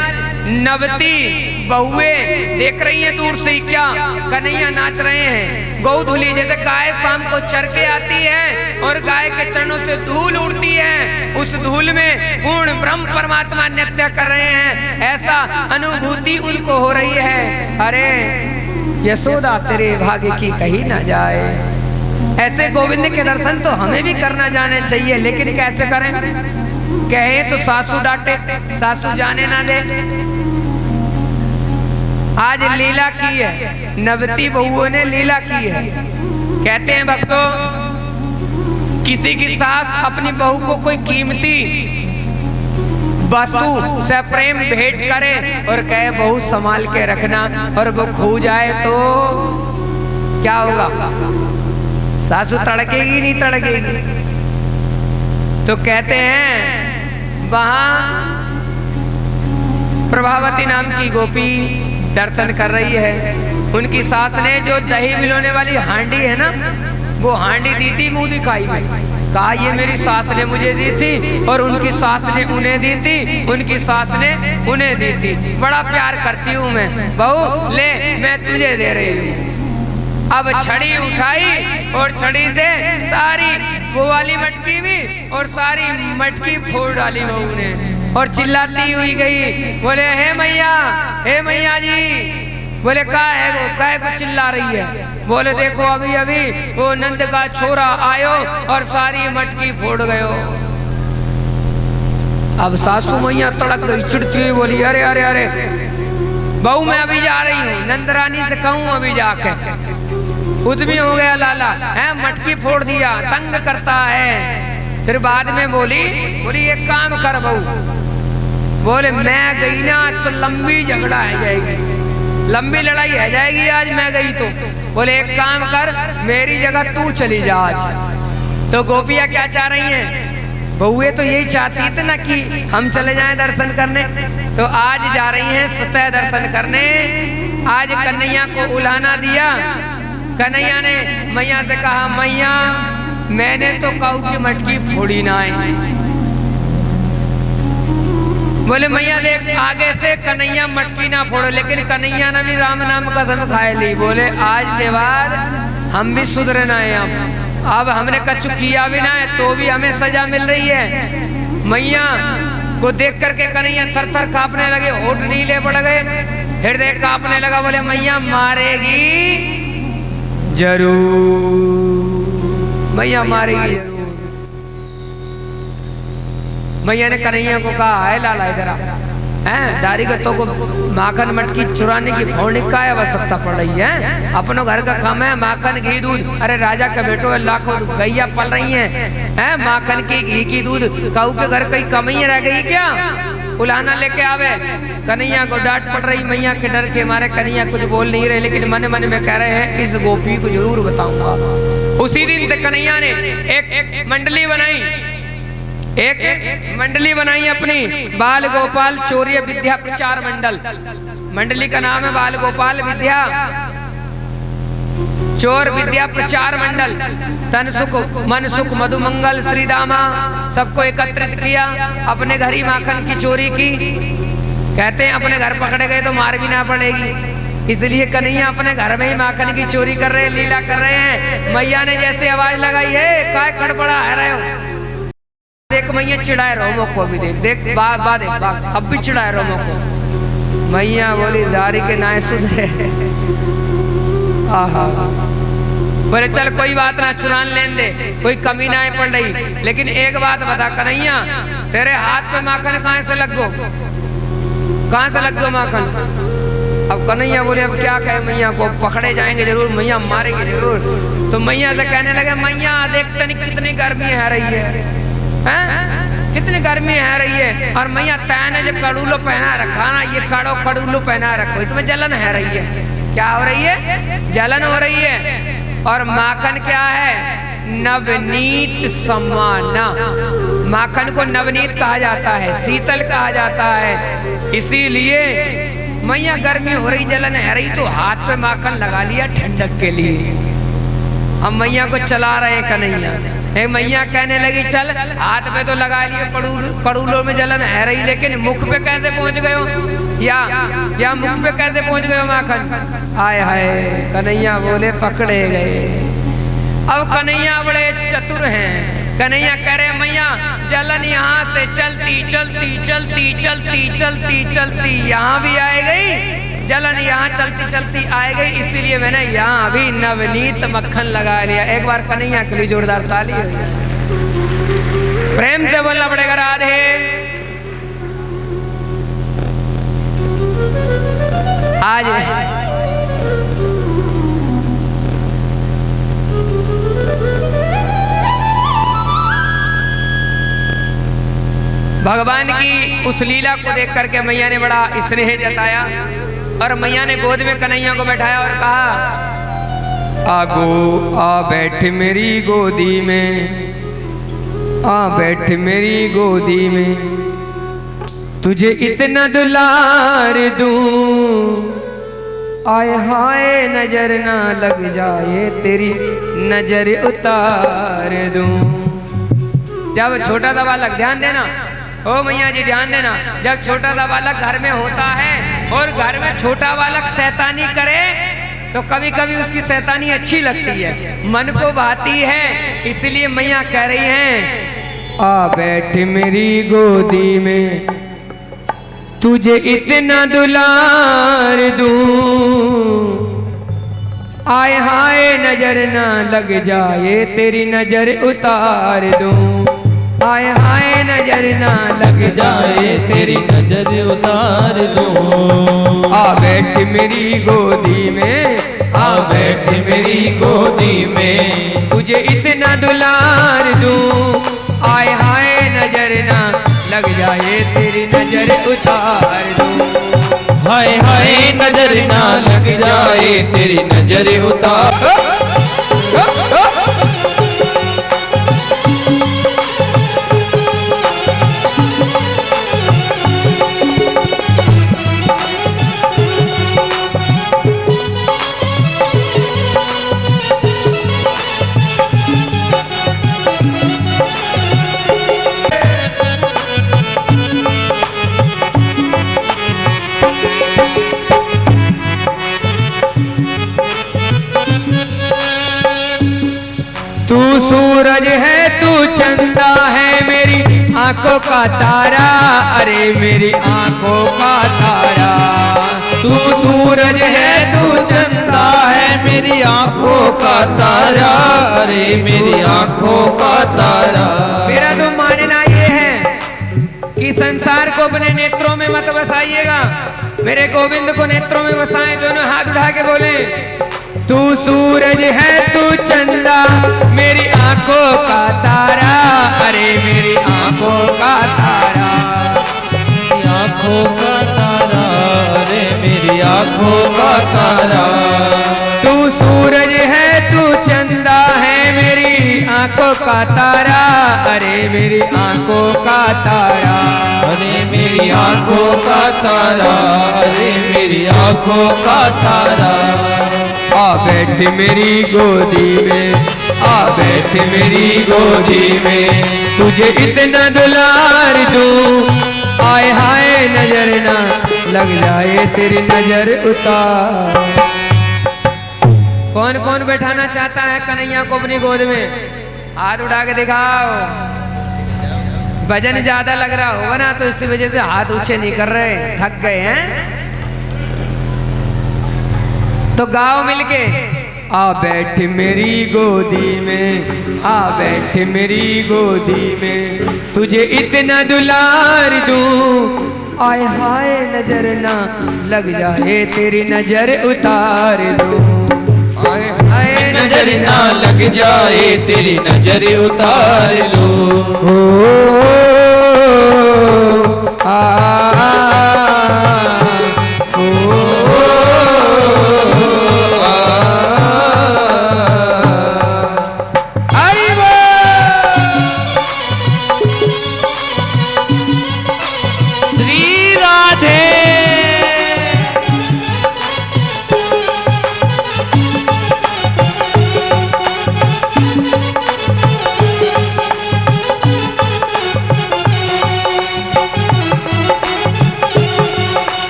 नवती बहुएं देख रही हैं दूर से क्या कन्हैया नाच रहे हैं। गौ धुली जैसे गाय शाम को चर के आती है और गाय के चरणों से धूल उड़ती है, उस धूल में पूर्ण ब्रह्म परमात्मा नृत्य कर रहे हैं, ऐसा अनुभूति उनको हो रही है। अरे यशोदा तेरे भाग्य की कहीं ना जाए। ऐसे गोविंद के दर्शन तो हमें भी करना जाने चाहिए, लेकिन कैसे करें? कहे तो सासू डांटे, सासू जाने ना दे। आज लीला की है, नवती बहुओं ने लीला की है। कहते हैं भक्तों, किसी की सास अपनी बहू को कोई कीमती वस्तु से प्रेम भेंट करे और कहे बहू संभाल के रखना, और वो खो जाए तो क्या होगा? सासू तड़केगी नहीं तड़केगी? तो कहते हैं वहां प्रभावती नाम की गोपी दर्शन कर रही है। उनकी सास ने जो दही मिलाने वाली हांडी है ना, वो हांडी दी थी मुंह दिखाई में। कहा ये मेरी सास ने मुझे दी थी और उनकी सास ने उन्हें दी थी, उनकी सास ने उन्हें दी थी। बड़ा प्यार करती हूँ मैं, बहू ले मैं तुझे दे रही हूँ। अब छड़ी उठाई और छड़ी से सारी वो वाली मटकी भी और सारी मटकी फोड़ डाली बहू ने, और चिल्लाती हुई गई। बोले हे मैया जी। बोले का है वो, काहे को चिल्ला रही है? बोले देखो अभी अभी वो नंद का छोरा आयो और सारी मटकी फोड़ गयो। अब सासू मैया तड़क गई, चिड़ती हुई बोली अरे अरे अरे बहू मैं अभी जा रही हूँ, नंदरानी से कहूँ अभी जाके। उद्यमी हो गया लाला, है मटकी फोड़ दिया, तंग करता है। फिर बाद में बोली एक काम कर बहू, बोले मैं गई ना तो लंबी झगड़ा है जाएगी, लंबी लड़ाई है जाएगी आज मैं गई तो। बोले एक काम कर मेरी जगह तू चली जा आज। तो गोपियां क्या चाह रही हैं? बहुए तो यही चाहती थी ना कि हम चले जाएं दर्शन करने, तो आज जा रही हैं स्वतः दर्शन करने। आज कन्हैया को उलाना दिया। कन्हैया ने मैया से कहा, मैया मैंने तो काऊ की मटकी फोड़ी ना है। बोले मैया देख आगे से कन्हैया मटकी ना फोड़ो, लेकिन कन्हैया ने भी राम नाम कसम खाए ली। बोले आज के बाद हम भी सुधरे ना है, अब हमने कछु किया भी ना है तो भी हमें सजा मिल रही है। मैया को देख करके कन्हैया थर थर कांपने लगे, होठ नीले पड़ गए, हृदय कांपने लगा। बोले मैया मारेगी जरूर, मैया मारेगी जरूर। मैया ने कन्हैया को कहा, है लाला इधर हैं दारी को तो को माखन मटकी चुराने की फोड़ने का आवश्यकता पड़ रही है। अपनों घर का काम है माखन घी दूध। अरे राजा का बेटो है, लाखों गैया पल रही हैं, माखन की घी की दूध। काऊ के घर कहीं कमी रह गई क्या? उलाना लेके आवे। कन्हैया को डांट पड़ रही। मैया के डर के मारे कन्हैया कुछ बोल नहीं रहे, लेकिन मन मन में कह रहे हैं इस गोपी को जरूर बताऊंगा। उसी दिन से कन्हैया ने एक मंडली बनाई, एक मंडली बनाई अपनी, बाल गोपाल चौर्य विद्या प्रचार मंडल। मंडली का नाम है बाल गोपाल विद्या चोर विद्या प्रचार मंडल। तन सुख मन सुख मधु मंगल श्री दामा सबको एकत्रित किया। अपने घर ही माखन की चोरी की। कहते हैं अपने घर पकड़े गए तो मार भी ना पड़ेगी, इसलिए कन्हैया अपने घर में ही माखन की चोरी कर रहे हैं, लीला कर रहे हैं। मैया ने जैसे आवाज लगाई है, काय खड़बड़ा है रहे हो, देख मैया चिढ़ाए रोमो को भी, देख देख बा देख बा, अब भी चिढ़ाए रोमो को। मैया बोली दारी के नाय सुधरे। आहा बोले चल कोई बात ना, चुरान लेन दे, कोई कमी ना पड़ रही। लेकिन एक बात बता कन्हैया, तेरे हाथ पे माखन कहाँ से लग गो, कहाँ से लग गो माखन? अब कन्हैया बोले अब क्या कहे मैया को, पकड़े जाएंगे जरूर, मैया मारेंगे जरूर। तो मैया से कहने लगे मैया देख तनी कितनी गर्मी है रही है, कितनी गर्मी है रही है। और मैया तैने जो कड़ूलो पहना रखा ना, ये कड़ूलो पहना रखो, इसमें जलन है रही है। क्या हो रही है? जलन हो रही है। और माखन क्या है? नवनीत समाना। माखन को नवनीत कहा जाता है, शीतल कहा जाता है। इसीलिए मैया गर्मी हो रही, जलन है रही, तो हाथ पे माखन लगा लिया ठंडक के लिए। हम मैया को चला रहे हैं कन्हैया। एक मैया कहने लगी चल हाथ में तो लगा लिए, कड़ूलों में जलन है रही, लेकिन मुख पे कैसे पहुंच गए हो, या मुख पे कैसे पहुंच गए हो माखन? आय हाय कन्हैया बोले पकड़े गए। अब कन्हैया बड़े चतुर हैं। कन्हैया कह रहे मैया जलन यहाँ से चलती चलती चलती चलती चलती चलती यहाँ भी आए गई, जलन यहाँ चलती चलती आए गई, इसीलिए मैंने यहाँ भी नवनीत मक्खन लगा लिया। एक बार कन्हैया के लिए जोरदार ताली। प्रेम से बोलना पड़ेगा राधे। आज भगवान की उस लीला को देख करके मैया ने बड़ा स्नेह जताया, और मैया ने गोद में कन्हैया को बैठाया और कहा आगो आ बैठ मेरी गोदी में, आ बैठ मेरी गोदी में, तुझे इतना दुलार दूं, आए हाय नजर ना लग जाए तेरी नजर उतार दूं। जब छोटा सा बालक, ध्यान देना ओ मैया जी ध्यान देना, जब छोटा सा बालक घर में होता है और घर में छोटा बालक शैतानी करे तो कभी कभी उसकी शैतानी अच्छी लगती है, मन को भाती है। इसलिए मैया कह रही हैं आ बैठ मेरी गोदी में, तुझे इतना दुलार दूं, आए हाय नजर ना लग जाए तेरी नजर उतार दूं, आए हाय नजर ना लग जाए तेरी नजर उतार दूं। आ बैठ मेरी गोदी में, आ बैठ मेरी गोदी में, तुझे इतना दुलार दूं, आए हाय नजर ना लग जाए तेरी नजर उतार दूं, हाय हाय नजर ना लग जाए तेरी नजर उतार। सूरज है तू चंदा है मेरी आंखों का तारा, अरे मेरी आंखों का तारा। तू सूरज है तू चंदा है मेरी आंखों का तारा, अरे मेरी आंखों का तारा। मेरा तो मानना ये है कि संसार को अपने नेत्रों में मत बसाइएगा, मेरे गोविंद को नेत्रों में बसाएं। दोनों हाथ उठा के बोले, तू सूरज है तू चंदा मेरी आंखों का तारा, अरे मेरी आंखों का तारा। आंखों का तारा, अरे मेरी आंखों का तारा। तू सूरज है तू चंदा है मेरी आंखों का तारा, अरे मेरी आंखों का तारा। अरे मेरी आंखों का तारा, अरे मेरी आंखों का तारा। आ बैठ मेरी गोदी में, आ बैठ मेरी गोदी में, तुझे इतना दुलार दूं, आए हाय नजर ना लग जाए तेरी नजर उतार। कौन कौन बैठाना चाहता है कन्हैया को अपनी गोद में? हाथ उठा के दिखाओ। वजन ज्यादा लग रहा होगा ना, तो इसी वजह से हाथ ऊंचे नहीं कर रहे, थक गए हैं। तो गाओ मिलके, आ बैठ मेरी गोदी में, आ बैठ मेरी गोदी में, तुझे इतना दुलार दूं, आए हाय नजर ना लग जाए तेरी नजर उतार दूं। आए नजर ना लग जाए तेरी नजर उतार लो।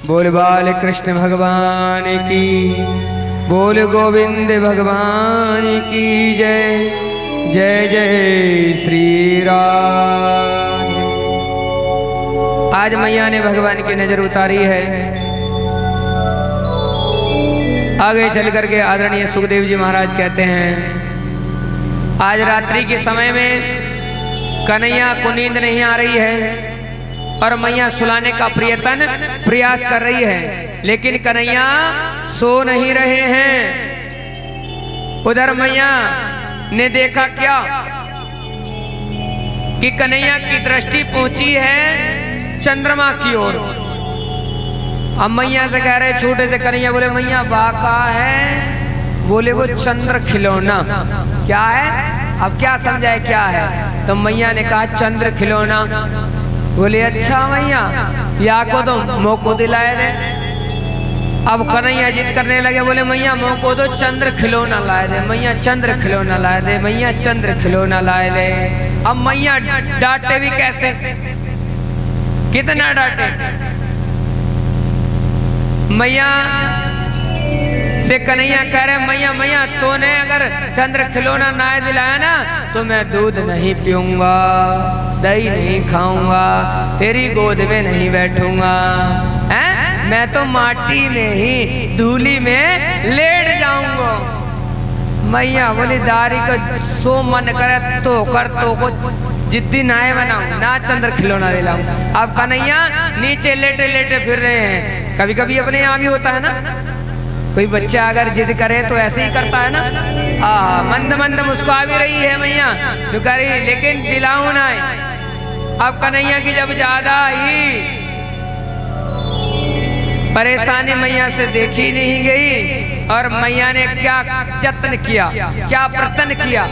बोल बाल कृष्ण भगवान की, बोल गोविंद भगवान की जय। जय जय श्री राम। आज मैया ने भगवान की नजर उतारी है। आगे चल करके आदरणीय सुखदेव जी महाराज कहते हैं, आज रात्रि के समय में कन्हैया को नींद नहीं आ रही है और मैया सुलाने का प्रयास कर रही है, लेकिन कन्हैया सो नहीं रहे हैं। उधर मैया ने देखा क्या कि कन्हैया की दृष्टि पहुंची है चंद्रमा की ओर। अब मैया से कह रहे छोटे से कन्हैया, बोले मैया बाका है? बोले वो चंद्र खिलौना। क्या है? अब क्या समझाए क्या है? तो मैया ने कहा चंद्र खिलौना। बोले अच्छा मैया, या को तो मोह को दिलाए दे। अब कन्हैया जिद करने लगे, बोले मैया मोह को तो चंद्र खिलौना लाए दे, मैया चंद्र खिलौना लाए दे, मैया चंद्र खिलौना लाए दे। अब मैया डांटे भी कैसे, कितना डांटे। मैया से कन्हैया कह रहे, मैया मैया तूने अगर चंद्र खिलौना ना दिलाया ना तो मैं दूध नहीं पीऊंगा, दही नहीं खाऊंगा, तेरी गोद में नहीं बैठूंगा, हैं? मैं तो माटी में ही धूली में लेट जाऊंगा। मैया बोली दारी को सो मन करे तो कर, तो को जिद्दी नाए बनाऊं ना चंद्र खिलौना दिलाऊं। अब कन्हैया नीचे लेटे लेटे फिर रहे हैं। कभी कभी अपने यहाँ भी होता है ना, कोई बच्चा अगर जिद करे तो ऐसे ही करता है ना। मंद मंद मुस्कुरा भी रही है मैया, तो कह रही लेकिन दिलाऊं ना। अब कन्हैया की जब ज्यादा ही परेशानी मैया से देखी नहीं गई और मैया ने क्या जतन किया, क्या प्रयत्न किया।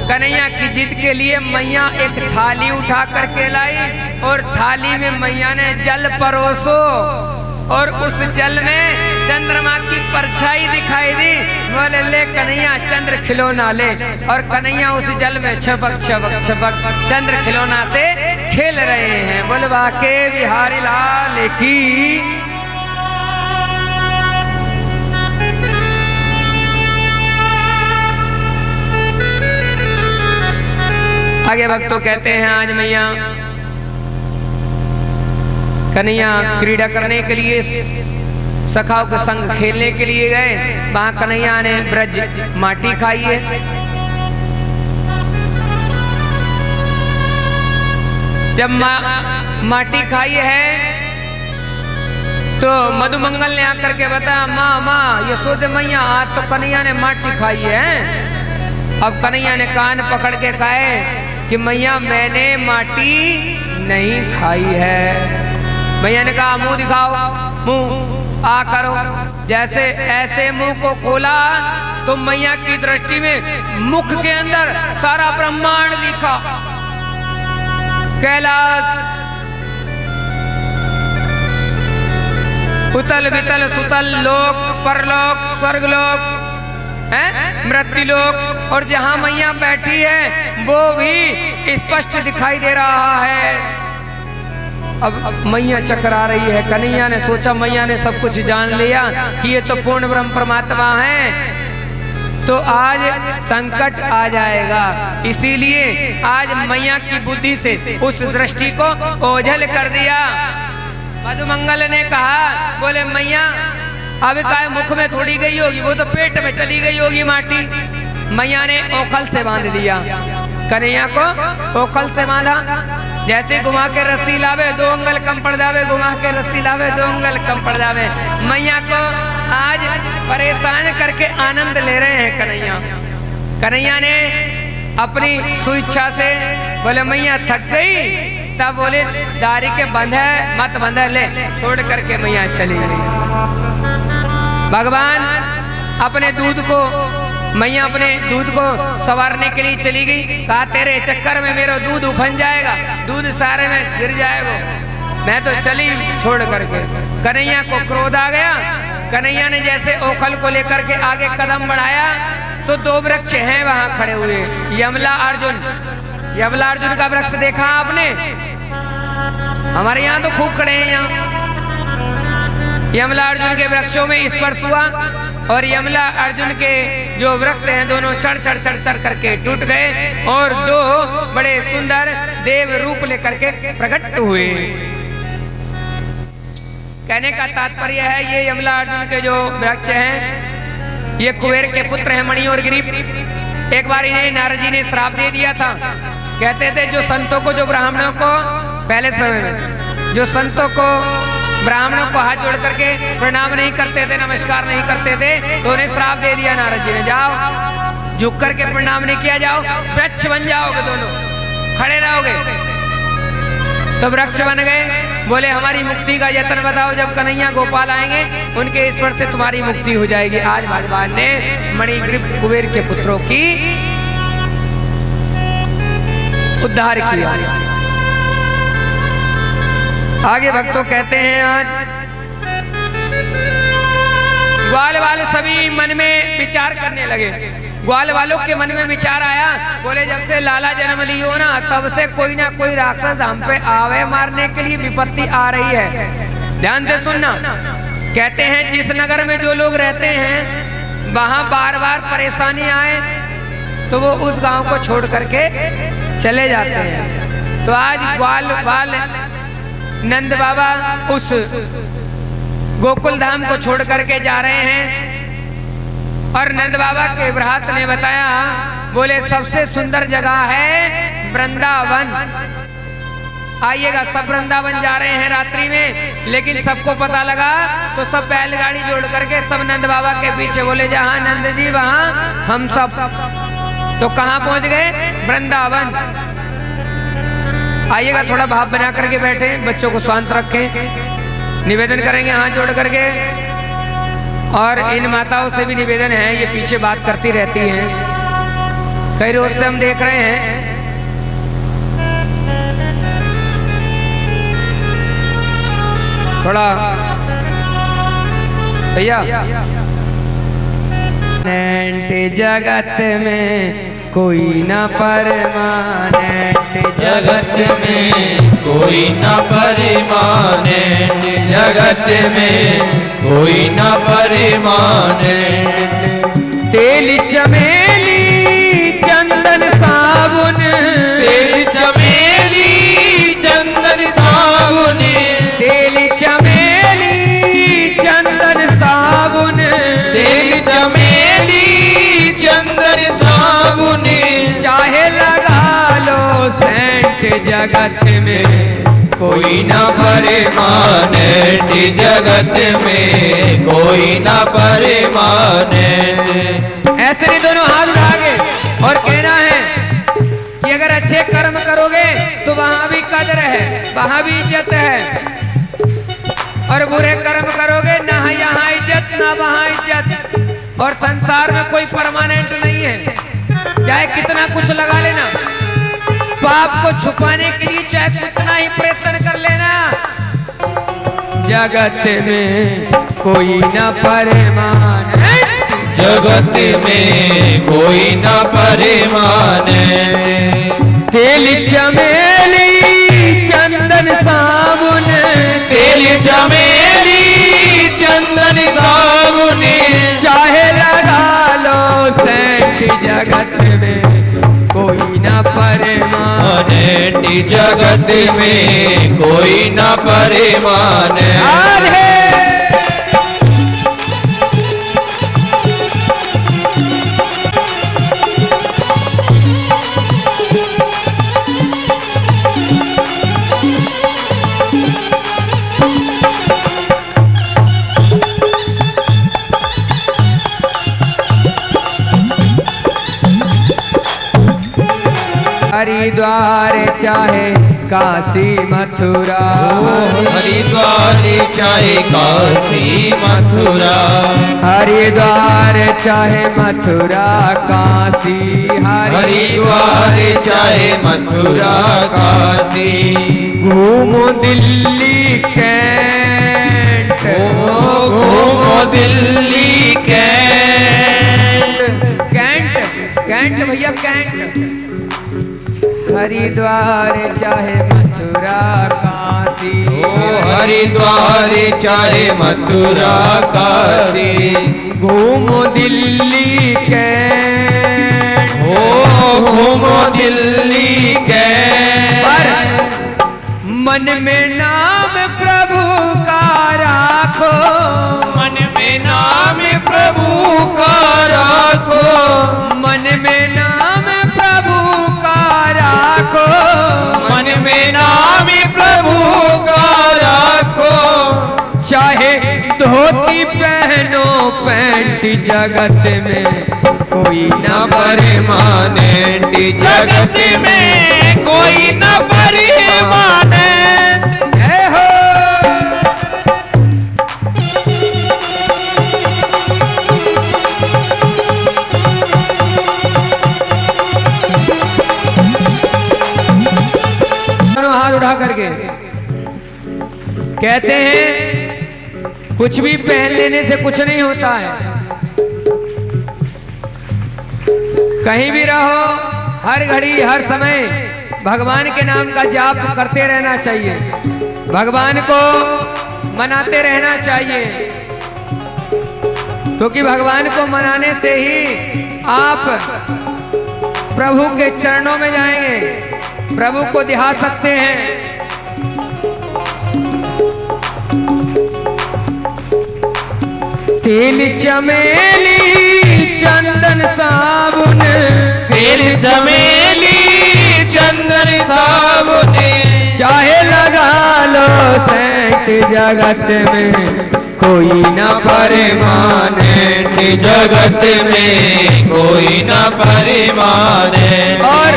कन्हैया की जिद के लिए मैया एक थाली उठा करके लाई और थाली में मैया ने जल परोसो और उस जल में चंद्रमा की परछाई दिखाई दी। बोले ले कन्हैया चंद्र खिलौना ले, और कन्हैया उस जल में छपक छपक छपक चंद्र खिलौना से खेल रहे हैं। बोले बाके बिहारी लाल की। आगे भक्तों कहते हैं आज मैया कन्हैया क्रीड़ा करने के लिए सखाओं के संग खेलने के लिए गए। वहां कन्हैया ने ब्रज माटी खाई है। जब माटी खाई है तो मधुमंगल ने आकर के बताया माँ माँ यशोदा मैया आज तो कन्हैया ने माटी खाई है। अब कन्हैया ने कान पकड़ के कहे कि मैया मैंने माटी नहीं खाई है। मैया ने कहा मुंह दिखाओ, मुंह आ करो। जैसे ऐसे मुंह को खोला तो मैया की दृष्टि में मुख के अंदर सारा ब्रह्मांड दिखा। कैलाश, उतल वितल सुतल लोक, परलोक, स्वर्गलोक, मृत्युलोक, और जहां मैया बैठी है वो भी स्पष्ट दिखाई दे रहा है। अब मैया चकरा रही है। कन्हैया ने सोचा मैया ने सब कुछ जान लिया कि ये तो पूर्ण ब्रह्म परमात्मा है, तो आज संकट आ जाएगा। इसीलिए आज मैया की बुद्धि से उस दृष्टि को ओझल कर दिया। मधुमंगल ने कहा बोले मैया अब काय मुख में थोड़ी गई होगी, वो तो पेट में चली गई होगी माटी। मैया ने ओखल से बांध दिया, कन्हैया को ओखल से बांधा। जैसे घुमा के रस्सी लावे 2 अंगल कम पड़ जावे, घुमा के रस्सी लावे 2 अंगल कम पड़ जावे। मैया को आज परेशान करके आनंद ले रहे हैं कन्हैया। कन्हैया ने अपनी स्वेच्छा से बोले मैया थक गई, तब बोले दारी के बंध है मत बंध ले, छोड़ करके मैया चली गई। भगवान अपने दूध को, मैया अपने दूध को संवारने के लिए चली गई। कहा तेरे चक्कर में मेरा दूध उफन जाएगा, दूध सारे में गिर जाएगा, मैं तो चली छोड़ करके। कन्हैया को क्रोध आ गया। कन्हैया ने जैसे ओखल को लेकर के आगे कदम बढ़ाया तो 2 वृक्ष हैं वहां खड़े हुए, यमला अर्जुन। यमला अर्जुन का वृक्ष देखा आपने? हमारे यहाँ तो खूब खड़े हैं। यहाँ यमला अर्जुन के वृक्षों में स्पर्श हुआ और यमला अर्जुन के जो वृक्ष हैं दोनों चढ़ चढ़ चढ़ चढ़ करके टूट गए और 2 बड़े सुंदर देव रूप लेकर के प्रकट हुए। कहने का तात्पर्य है ये यमला अर्जुन के जो वृक्ष हैं ये कुबेर के पुत्र हैं मणि और गिरीश। एक बार इन्हें नारद जी ने श्राप दे दिया था। कहते थे जो संतों को, जो ब्राह्मणों को, पहले समय में जो संतों को ब्राह्मणों को हाथ जोड़ करके प्रणाम नहीं करते थे, नमस्कार नहीं करते थे, तो उन्हें श्राप दे दिया नारद जी ने, जाओ झुक करके प्रणाम नहीं किया, जाओ वृक्ष बन जाओगे, दोनों खड़े रहोगे। तो वृक्ष बन गए। बोले हमारी मुक्ति का यत्न बताओ, जब कन्हैया गोपाल आएंगे उनके स्पर्श से तुम्हारी मुक्ति हो जाएगी। आज भगवान ने मणिग्रीव कुबेर के पुत्रों की उद्धार किया। आगे भक्तों कहते हैं आज ग्वाल वाले सभी मन में विचार करने लगे। ग्वाल वालों के मन में विचार आया, बोले जब से लाला जन्म लियो ना तब से कोई ना कोई राक्षस हम पे आवे मारने के लिए विपत्ति आ रही है। ध्यान से सुनना। कहते हैं जिस नगर में जो लोग रहते हैं वहां बार बार परेशानी आए तो वो उस गांव को छोड़ करके चले जाते हैं। तो आज ग्वाल वाल नंद बाबा उस गोकुल धाम को छोड़ करके जा रहे हैं और नंद बाबा के भ्रात ने बताया, बोले सबसे सुंदर जगह है वृंदावन, आइएगा। सब वृंदावन जा रहे हैं रात्रि में, लेकिन सबको पता लगा तो सब बैलगाड़ी जोड़ करके सब नंद बाबा के पीछे। बोले जहाँ नंद जी वहाँ हम सब। तो कहाँ पहुँच गए? वृंदावन। आइएगा, थोड़ा भाव बना करके बैठे, बच्चों को शांत रखें, निवेदन करेंगे हाथ जोड़ करके। और इन माताओं से भी निवेदन है, ये पीछे बात करती रहती हैं, कई रोज से हम देख रहे हैं। थोड़ा भैया जगत में कोई न परमानेंट, जगत में कोई न परमानेंट, जगत में कोई न परमानेंट। तेल चमेली चंदन साबुन, तेल चमेली चंदन साबुन, तेल चमेली चंदन साबुन, तेल चमेली चंदन साबुन। चाहे लगा लो सेंट, जगत में कोई न परमानेंट, जगत में कोई न परमानेंट। ऐसे नहीं दोनों हाथ उठा के और कहना है कि अगर अच्छे कर्म करोगे तो वहां भी कदर है, वहां भी इज्जत है, और बुरे कर्म करोगे ना यहाँ इज्जत ना वहां इज्जत। और संसार में कोई परमानेंट नहीं है, चाहे कितना कुछ लगा लेना, पाप को छुपाने के लिए चाहे कितना ही प्रयत्न कर लेना, जगत में कोई न परमानेंट, जगत में कोई न परमानेंट। तेल चमेली चंदन साबुन, तेल चमेली चंदन साबुन। चाहे लगा लो सेंट, जगत में कोई न परमानेंट, जगत में कोई न परमानेंट। हरिद्वार चाहे काशी मथुरा, हरिद्वार चाहे काशी मथुरा, हरिद्वार चाहे मथुरा काशी, हरिद्वार चाहे मथुरा काशी। घूमो दिल्ली कैंट, घूमो दिल्ली कैंट, कैंट कैंट भैया कैंट। हरिद्वार चाहे मथुरा काशी, हरिद्वार चाहे मथुरा काशी। घूमो दिल्ली कैंट, घूमो दिल्ली कैंट। पर मन में नाम प्रभु का राखो, मन में नाम प्रभु का राखो, मन में नाम प्रभु का राखो, मन में नाम प्रभु का राखो। चाहे धोती पहनो पैंट, जगत में कोई न परमानेंट, जगत में कोई न परमानेंट। जय हो। हाथ उठा करके कहते हैं कुछ भी पहन लेने से कुछ नहीं होता है। कहीं भी रहो, हर घड़ी हर समय भगवान के नाम का जाप करते रहना चाहिए, भगवान को मनाते रहना चाहिए, क्योंकि भगवान को मनाने से ही आप प्रभु के चरणों में जाएंगे, प्रभु को दिखा सकते हैं। तेल चमेली चंदन साबुन, तेल चमेली चंदन साबुन। चाहे लगा लो सेंट, जगत में कोई न परमानेंट, जगत में कोई न परमानेंट। और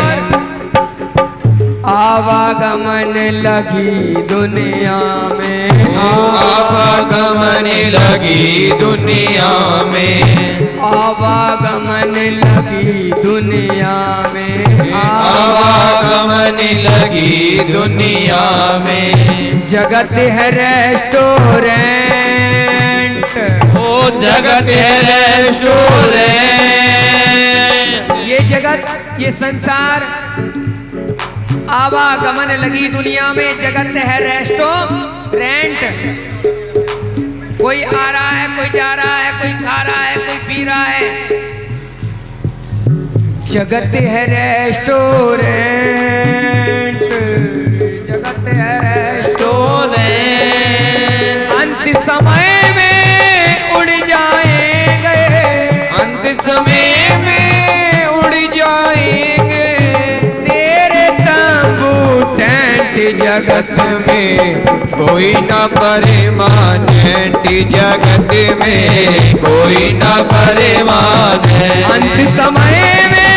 आवागमन लगी दुनिया में, आवागमन लगी दुनिया में, आवागमन लगी दुनिया में, आवागमन लगी दुनिया में। जगत है रेस्टोरेंट, ओ जगत है रेस्टोरेंट। ये जगत, ये संसार, आवागमन लगी दुनिया में जगत है रेस्टोरेंट। कोई आ रहा है, कोई जा रहा है, कोई खा रहा है, कोई पी रहा है। जगत है रेस्टोरेंट, जगत है रेस्टोरेंट। अंत समय में उड़ जाएंगे, अंत समय में उड़ जाएंगे तेरे तंबू टेंट जगत में कोई न परमानेंट। जगत में कोई न परमानेंट। अंत समय में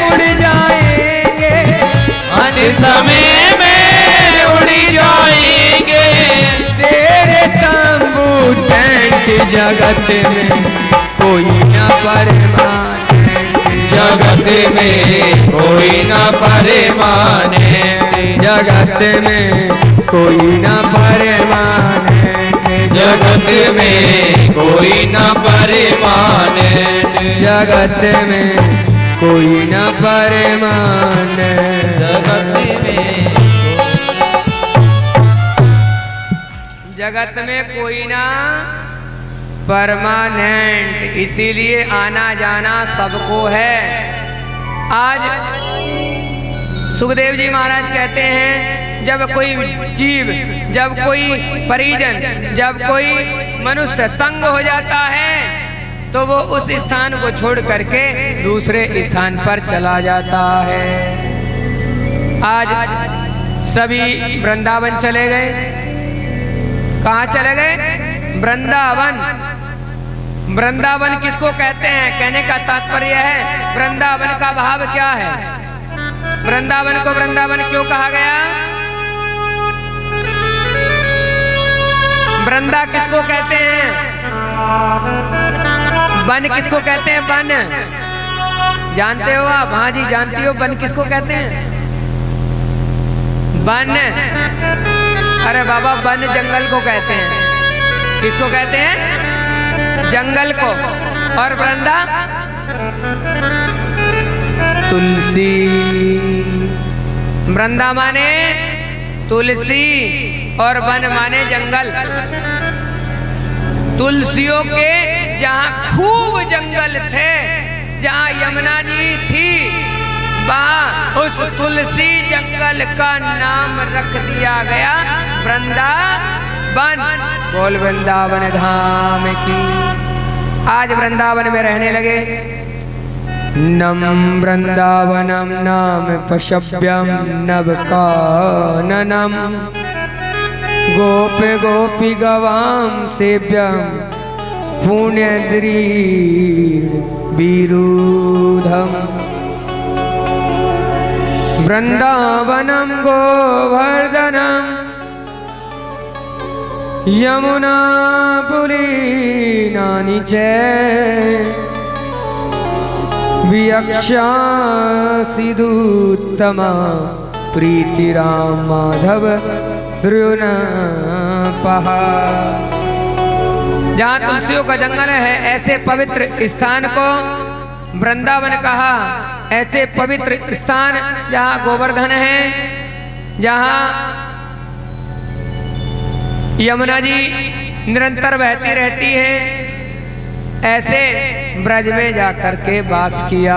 उड़ जाएंगे, अंत समय में उड़ जाएंगे तेरे तंबू टेंट जगत में कोई न परमानेंट। जगत में कोई न परमानेंट। जगत में कोई न परमानेंट। जगत में कोई न परमानेंट। जगत में कोई न परमानेंट। जगत में कोई ना परमानेंट, इसीलिए आना जाना सबको है। आज सुखदेव जी महाराज कहते हैं, जब कोई जीव, जब कोई परिजन, जब कोई मनुष्य तंग हो जाता है तो वो उस स्थान को छोड़ करके दूसरे स्थान पर चला जाता है। आज सभी वृंदावन चले गए। कहाँ चले गए? वृंदावन। वृंदावन किसको कहते हैं? कहने का तात्पर्य है वृंदावन का भाव क्या है? वृंदावन को वृंदावन क्यों कहा गया? वृंदा किसको कहते हैं? वन किसको कहते हैं? वन जानते हो आप? हाँ जी जानती हो। वन किसको कहते हैं? वन, अरे बाबा वन जंगल को कहते हैं। किसको कहते हैं? जंगल को। और वृंदा तुलसी। वृंदा माने तुलसी और वन माने जंगल। तुलसियों के जहाँ खूब जंगल थे, जहाँ यमुना जी थी, वहाँ उस तुलसी जंगल का नाम रख दिया गया वृंदावन। बोल वृंदावन धाम की। आज वृंदावन में रहने लगे। नम वृंदावनम नाम पशव्यम नवकाननम गोप गोपी गवाम सेव्यम पुण्यद्रीण विरुधम। वृंदावनम गोवर्धनम यमुना पुलीनानि च वियक्षासिदुत्तमा प्रीतिराम माधव द्रुनपहा। जहाँ तुलसियों का जंगल है, ऐसे पवित्र स्थान को वृंदावन कहा। ऐसे पवित्र स्थान जहाँ गोवर्धन है, जहाँ यमुना जी निरंतर बहती रहती है, ऐसे ब्रज में जाकर के वास किया।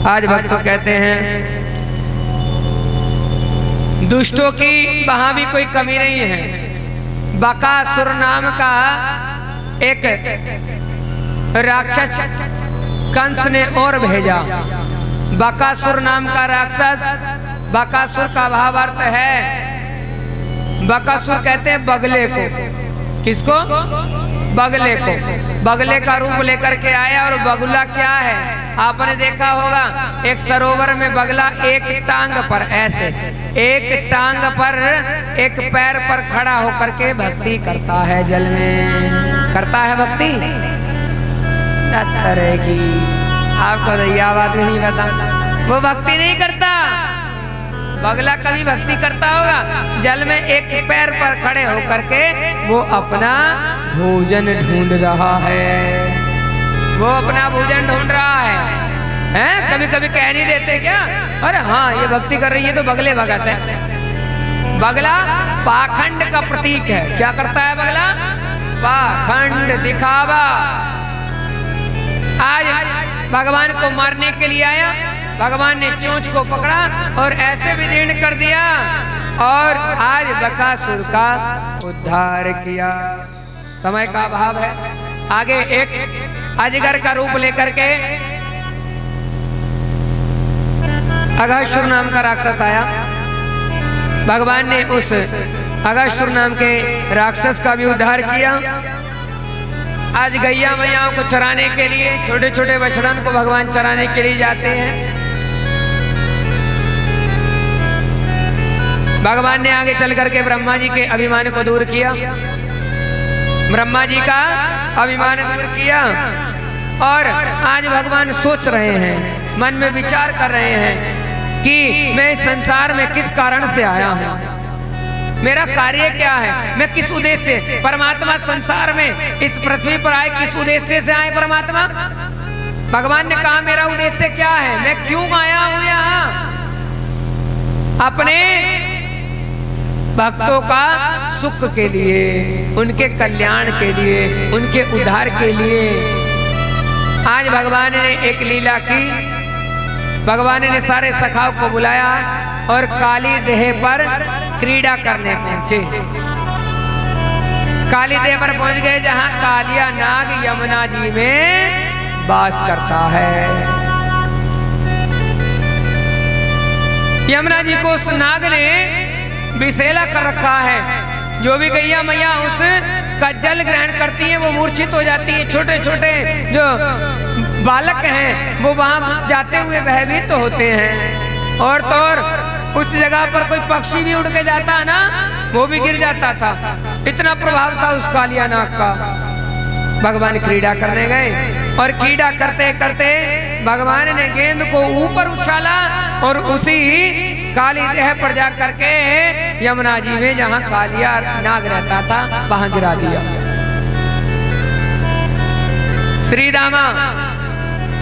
आज भक्त कहते हैं दुष्टों की वहां भी कोई कमी नहीं है। बकासुर नाम का एक राक्षस कंस ने और भेजा। बकासुर नाम का राक्षस, बकासुर का भाव अर्थ है, बकासुर कहते हैं बगले को। किसको? बगले को। बगले का रूप लेकर के आया। और बगुला क्या है? आपने देखा होगा एक सरोवर में बगला एक टांग पर, ऐसे एक टांग पर, एक पैर पर खड़ा होकर के भक्ति करता है। जल में करता है भक्ति। तरह की आपको तो यह बात नहीं पता, वो भक्ति नहीं करता, बगला कभी भक्ति करता होगा? जल में एक पैर पर खड़े होकर के वो अपना भोजन ढूंढ रहा है, वो अपना भोजन ढूंढ रहा है। हैं? कभी कभी कह नहीं देते क्या? अरे हाँ, ये भक्ति कर रही है तो बगले भगत है। बगला पाखंड का प्रतीक है। क्या करता है बगला? पाखंड, दिखावा। आज भगवान को मारने के लिए आया, भगवान ने चोंच को पकड़ा और ऐसे विदीर्ण कर दिया और आज बकासुर का उद्धार किया। समय का अभाव है। आगे एक अजगर का रूप लेकर के अघासुर नाम का राक्षस आया। भगवान ने उस अघासुर नाम के राक्षस का भी उद्धार किया। आज गैया मैयाओं को चराने के लिए, छोटे छोटे बछड़न को भगवान चराने के लिए जाते हैं। भगवान ने आगे चल करके ब्रह्मा जी के अभिमान को दूर किया, ब्रह्मा जी का अभिमान दूर किया। और आज भगवान सोच रहे हैं, मन में विचार कर रहे हैं कि मैं इस संसार में किस कारण से आया हूं, मेरा कार्य क्या है, मैं किस उद्देश्य से। परमात्मा संसार में इस पृथ्वी पर आए, किस उद्देश्य से आए परमात्मा? भगवान ने कहा मेरा उद्देश्य क्या है, मैं क्यों आया हूं यहाँ? अपने भक्तों का सुख के लिए, उनके कल्याण के लिए, उनके उद्धार के लिए। आज भगवान ने एक लीला की। भगवान ने सारे सखाओं को बुलाया और काली देह पर क्रीड़ा करने पहुंचे। काली देह पर पहुंच गए जहां कालिया नाग यमुना जी में वास करता है। यमुना जी को उस नाग ने विषैला कर रखा है। जो भी गैया मैया उस का जल ग्रहण करती हैं वो मूर्छित हो जाती है। छोटे छोटे जो बालक हैं वो वहां जाते हुए भयभीत तो होते हैं। और तो और उस जगह पर कोई पक्षी भी उड़ के जाता है ना, वो भी गिर जाता था। इतना प्रभाव था उस कालिया नाग का। भगवान क्रीड़ा करने गए और क्रीड़ा करते करते भगवान ने गेंद को ऊपर उछाला और उसी काली देह पर जा करके यमुना जी में जहां कालिया नाग रहता था वहां गिरा दिया। श्री रामा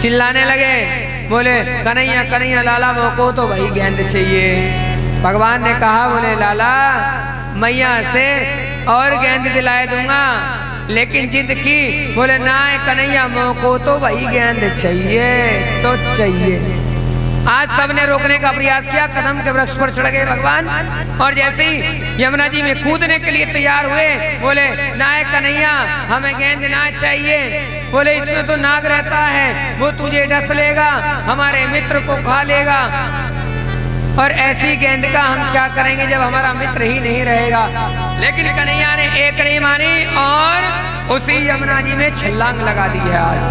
चिल्लाने लगे, बोले कन्हैया कन्हैया लाला मोको तो वही गेंद चाहिए। भगवान ने कहा, बोले लाला मैया से और गेंद दिलाए दूंगा, लेकिन जिद की। बोले ना कन्हैया मोको तो वही गेंद चाहिए तो चाहिए। आज सबने रोकने का प्रयास किया, कदम के वृक्ष पर चढ़ गए भगवान और जैसे ही यमुना जी में कूदने के लिए तैयार हुए, बोले ना कन्हैया हमें गेंद ना चाहिए। बोले इसमें तो नाग रहता है, वो तुझे डस लेगा, हमारे मित्र को खा लेगा, और ऐसी गेंद का हम क्या करेंगे जब हमारा मित्र ही नहीं रहेगा। लेकिन कन्हैया ने एक नहीं मानी और उसी यमुना जी में छलांग लगा दी है। आज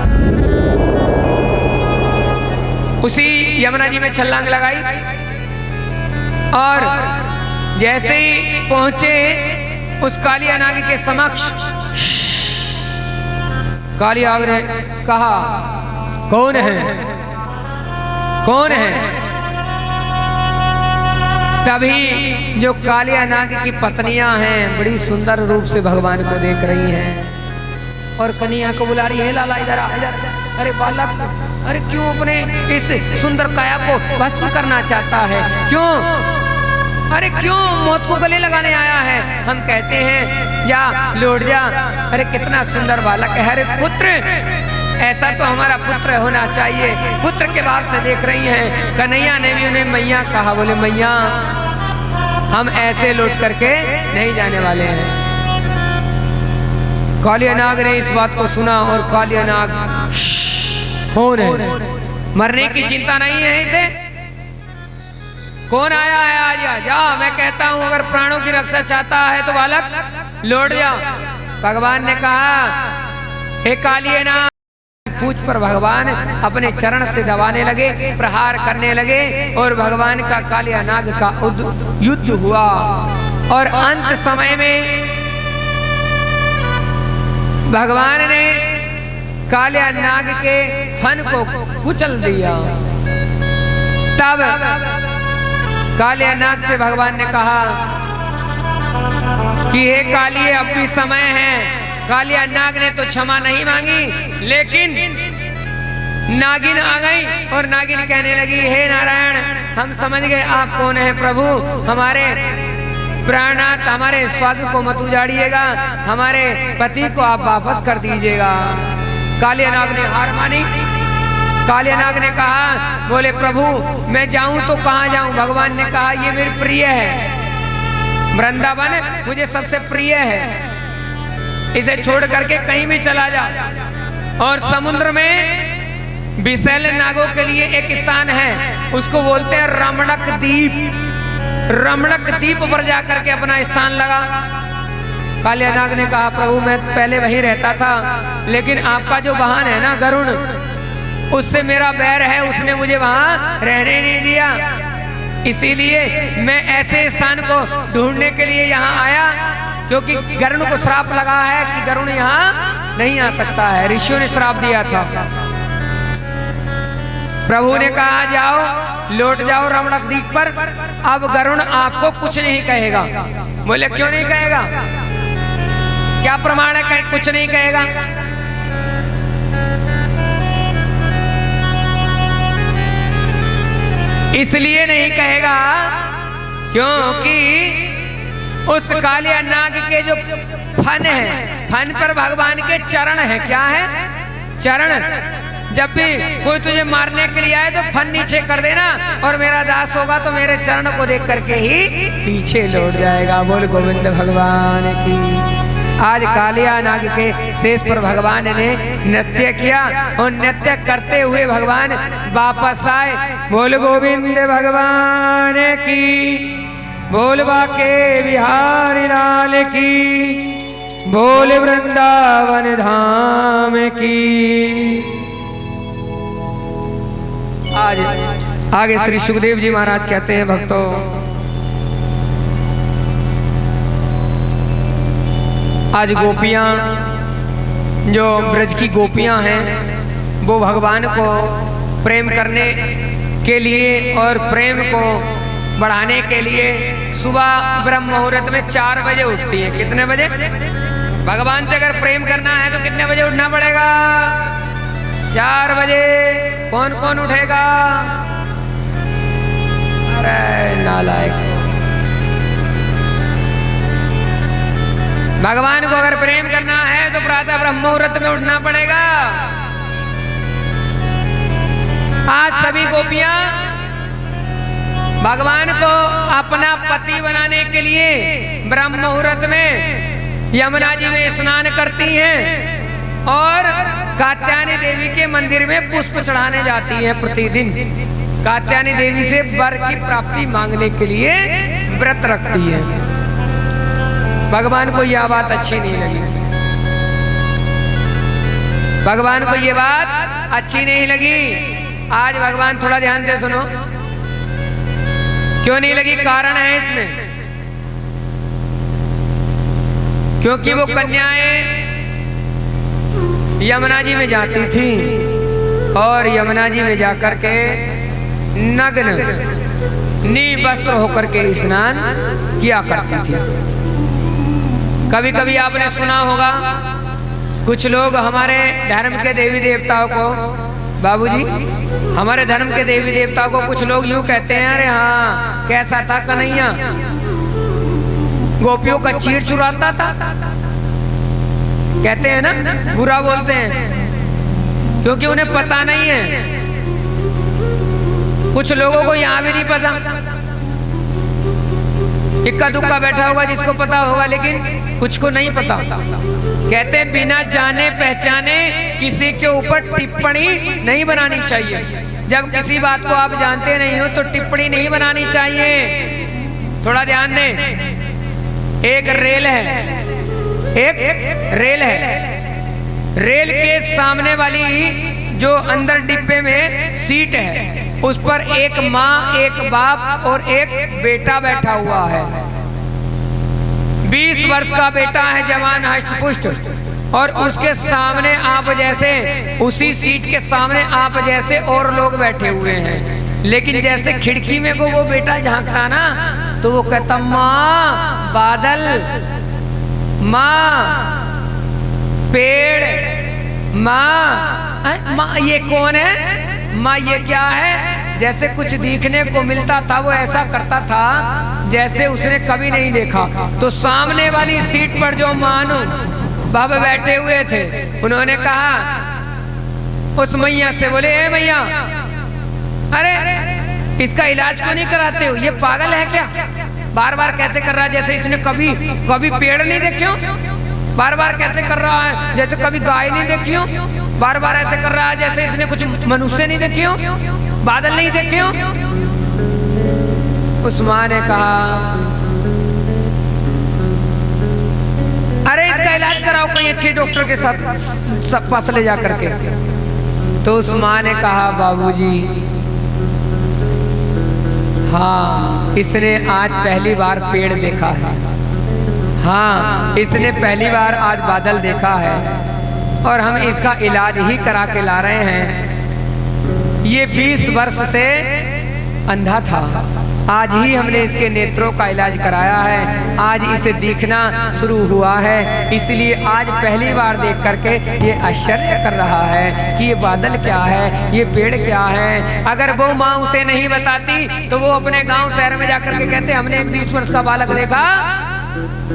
उसी यमुना जी में छलांग लगाई और जैसे ही पहुंचे उस कालिया नाग के समक्ष, कालिया नाग ने कहा, कौन है, कौन है? तभी जो कालिया नाग की पत्नियां हैं बड़ी सुंदर रूप से भगवान को देख रही हैं और कन्हैया को बुला रही है, लाला इधर आ, इधर। अरे बालक, अरे क्यों अपने इस सुंदर काया को भस्म करना चाहता है? क्यों? अरे क्यों मौत को गले लगाने आया है? हम कहते हैं जा लौट जा। अरे कितना सुंदर बालक है। अरे पुत्र, ऐसा तो हमारा पुत्र होना चाहिए। पुत्र के भाव से देख रही हैं। कन्हैया ने भी उन्हें मैया कहा। बोले मैया हम ऐसे लौट करके नहीं जाने वाले हैं। कालिया नाग ने इस बात को सुना और कालिया नाग कौन है? मरने की चिंता नहीं है इसे। कौन आया है? आज जा, मैं कहता हूं अगर प्राणों की रक्षा चाहता है तो बालक लौट जा। भगवान ने कहा, हे कालिया नाग। पूछ पर भगवान अपने चरण से दबाने लगे, प्रहार करने लगे और भगवान का कालिया नाग का युद्ध हुआ। और अंत समय में भगवान ने कालिया नाग के फन को कुचल दिया। तब कालियानाग से भगवान ने कहा कि हे कालिए, अब भी समय है। कालियानाग ने तो क्षमा नहीं मांगी, लेकिन नागिन आ गई और नागिन कहने लगी, हे नारायण, हम समझ गए आप कौन है प्रभु। हमारे प्राणनाथ, हमारे स्वाग को मत उजाड़िएगा, हमारे पति को आप वापस कर दीजिएगा। कालियानाग ने हार मानी। कालियानाग ने कहा, बोले प्रभु मैं जाऊं तो कहां जाऊं। भगवान ने कहा, ये मेरी प्रिय है, वृंदावन मुझे सबसे प्रिय है, इसे छोड़ करके कहीं भी चला जा। और समुद्र में विशैल नागों के लिए एक स्थान है, उसको बोलते हैं रमणक द्वीप। रमणक द्वीप पर जाकर के अपना स्थान लगा। कालियानाग ने कहा, प्रभु मैं पहले वहीं रहता था, लेकिन आपका जो वाहन है ना गरुण, उससे मेरा बैर है, उसने मुझे वहां रहने नहीं दिया। इसीलिए मैं ऐसे स्थान को ढूंढने के लिए यहाँ आया, क्योंकि गरुण को श्राप लगा है कि गरुण यहाँ नहीं आ सकता है, ऋषियों ने श्राप दिया था। प्रभु ने कहा, जाओ लौट जाओ रमणक द्वीप पर, अब गरुण आपको कुछ नहीं कहेगा। बोले क्यों नहीं कहेगा, क्या प्रमाण है कहीं कुछ नहीं कहेगा। इसलिए नहीं कहेगा क्योंकि उस कालियानाग के जो फन है, फन पर भगवान के चरण है। क्या है? चरण। जब भी कोई तुझे मारने के लिए आए तो फन नीचे कर देना, और मेरा दास होगा तो मेरे चरण को देख करके ही पीछे लौट जाएगा। बोल गोविंद भगवान की। आज कालियानाग के शेष पर भगवान ने नृत्य किया, और नृत्य करते हुए भगवान वापस आए। बोल गोविंद भगवान की। बोल बाके बिहारी लाल की। बोल वृंदावन धाम की। आज आगे श्री सुखदेव जी महाराज कहते हैं, भक्तों आज गोपियां, जो ब्रज की गोपियां हैं, वो भगवान को प्रेम करने के लिए और प्रेम को बढ़ाने के लिए सुबह ब्रह्म मुहूर्त में 4 बजे उठती है। कितने बजे? भगवान से अगर प्रेम करना है तो कितने बजे उठना पड़ेगा? 4 बजे। कौन कौन उठेगा? अरे नालायक। भगवान को अगर प्रेम करना है तो प्रातः ब्रह्म मुहूर्त में उठना पड़ेगा। आज सभी गोपियां भगवान को अपना पति बनाने के लिए ब्रह्म मुहूर्त में यमुना जी में स्नान करती हैं और कात्यायनी देवी के मंदिर में पुष्प चढ़ाने जाती हैं प्रतिदिन। कात्यायनी देवी से वर की प्राप्ति मांगने के लिए व्रत रखती है। भगवान को यह बात अच्छी नहीं लगी। भगवान को यह बात अच्छी नहीं लगी। आज भगवान थोड़ा ध्यान से सुनो, क्यों नहीं लगी? कारण है इसमें। क्योंकि वो कन्याएं यमुना जी में जाती थी और यमुना जी में जाकर के नग्न निवस्त्र होकर के स्नान किया करती थी। कभी कभी आपने सुना होगा, कुछ लोग हमारे धर्म के देवी देवताओं को, बाबूजी, हमारे धर्म के देवी देवताओं को कुछ लोग यूं कहते हैं, अरे हाँ कैसा था कन्हैया, गोपियों का चीर चुराता था। कहते हैं ना, बुरा बोलते हैं, क्योंकि उन्हें पता नहीं है। कुछ लोगों को यहाँ भी नहीं पता, इक्का दुक्का बैठा होगा जिसको पता होगा, लेकिन कुछ को नहीं पता। कहते हैं बिना जाने पहचाने किसी के ऊपर टिप्पणी नहीं बनानी चाहिए। जब किसी बात को आप जानते नहीं हो तो टिप्पणी नहीं बनानी चाहिए। थोड़ा ध्यान दें। एक रेल है, एक रेल है। रेल के सामने वाली जो अंदर डिब्बे में सीट है, उस पर एक माँ, एक बाप और एक बेटा बैठा हुआ है। 20 वर्ष का बेटा है, जवान हष्ट-पुष्ट, और उसके सामने आप जैसे, उसी सीट के सामने आप जैसे और लोग बैठे हुए हैं। लेकिन जैसे खिड़की में को वो बेटा झांकता ना तो वो कहता माँ बादल, माँ पेड़, माँ ये कौन है, माँ ये क्या है। जैसे कुछ दिखने को मिलता था वो ऐसा करता था जैसे उसने कभी नहीं देखा। तो सामने वाली सीट पर जो मानो बाबा बैठे हुए थे उन्होंने कहा उस मैया से, बोले ए मैया, अरे इसका इलाज क्यों नहीं कराते हो, ये पागल है क्या, बार बार कैसे कर रहा है जैसे इसने कभी पेड़ नहीं देखे हो, बार बार कैसे कर रहा है जैसे कभी गाय नहीं देखी हो, बार बार ऐसे कर रहा है जैसे इसने कुछ मनुष्य नहीं देखे हो, बादल नहीं देखे हो। उस माँ ने कहा अरे इसका इलाज कराओ कहीं अच्छे डॉक्टर के साथ पास ले जा करके। तो उस माँ ने कहा बाबूजी हाँ इसने आज पहली बार पेड़ देखा है, हाँ इसने पहली बार आज बादल देखा है और हम इसका इलाज ही करा के ला रहे हैं। ये 20 वर्ष से अंधा था, आज ही हमने इसके नेत्रों का इलाज कराया है, आज इसे दिखना शुरू हुआ है, इसलिए आज पहली बार देख करके ये आश्चर्य कर रहा है कि ये बादल क्या है, ये पेड़ क्या है। अगर वो माँ उसे नहीं बताती तो वो अपने गांव शहर में जाकर के कहते हमने एक 20 वर्ष का बालक देखा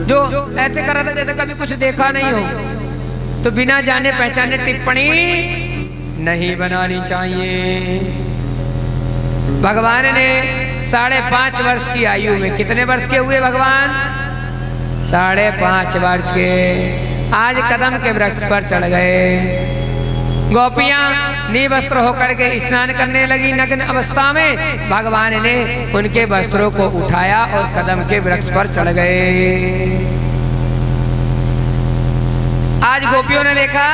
जो ऐसे कर रहा था जैसे कभी कुछ देखा नहीं हो। तो बिना जाने पहचाने टिप्पणी नहीं बनानी चाहिए। भगवान ने 5.5 वर्ष की आयु में, कितने वर्ष के हुए भगवान, 5.5 वर्ष के, आज कदम के वृक्ष पर चढ़ गए। गोपियां निवस्त्र होकर के स्नान करने लगी नग्न अवस्था में, भगवान ने उनके वस्त्रों को उठाया और कदम के वृक्ष पर चढ़ गए। आज गोपियों ने देखा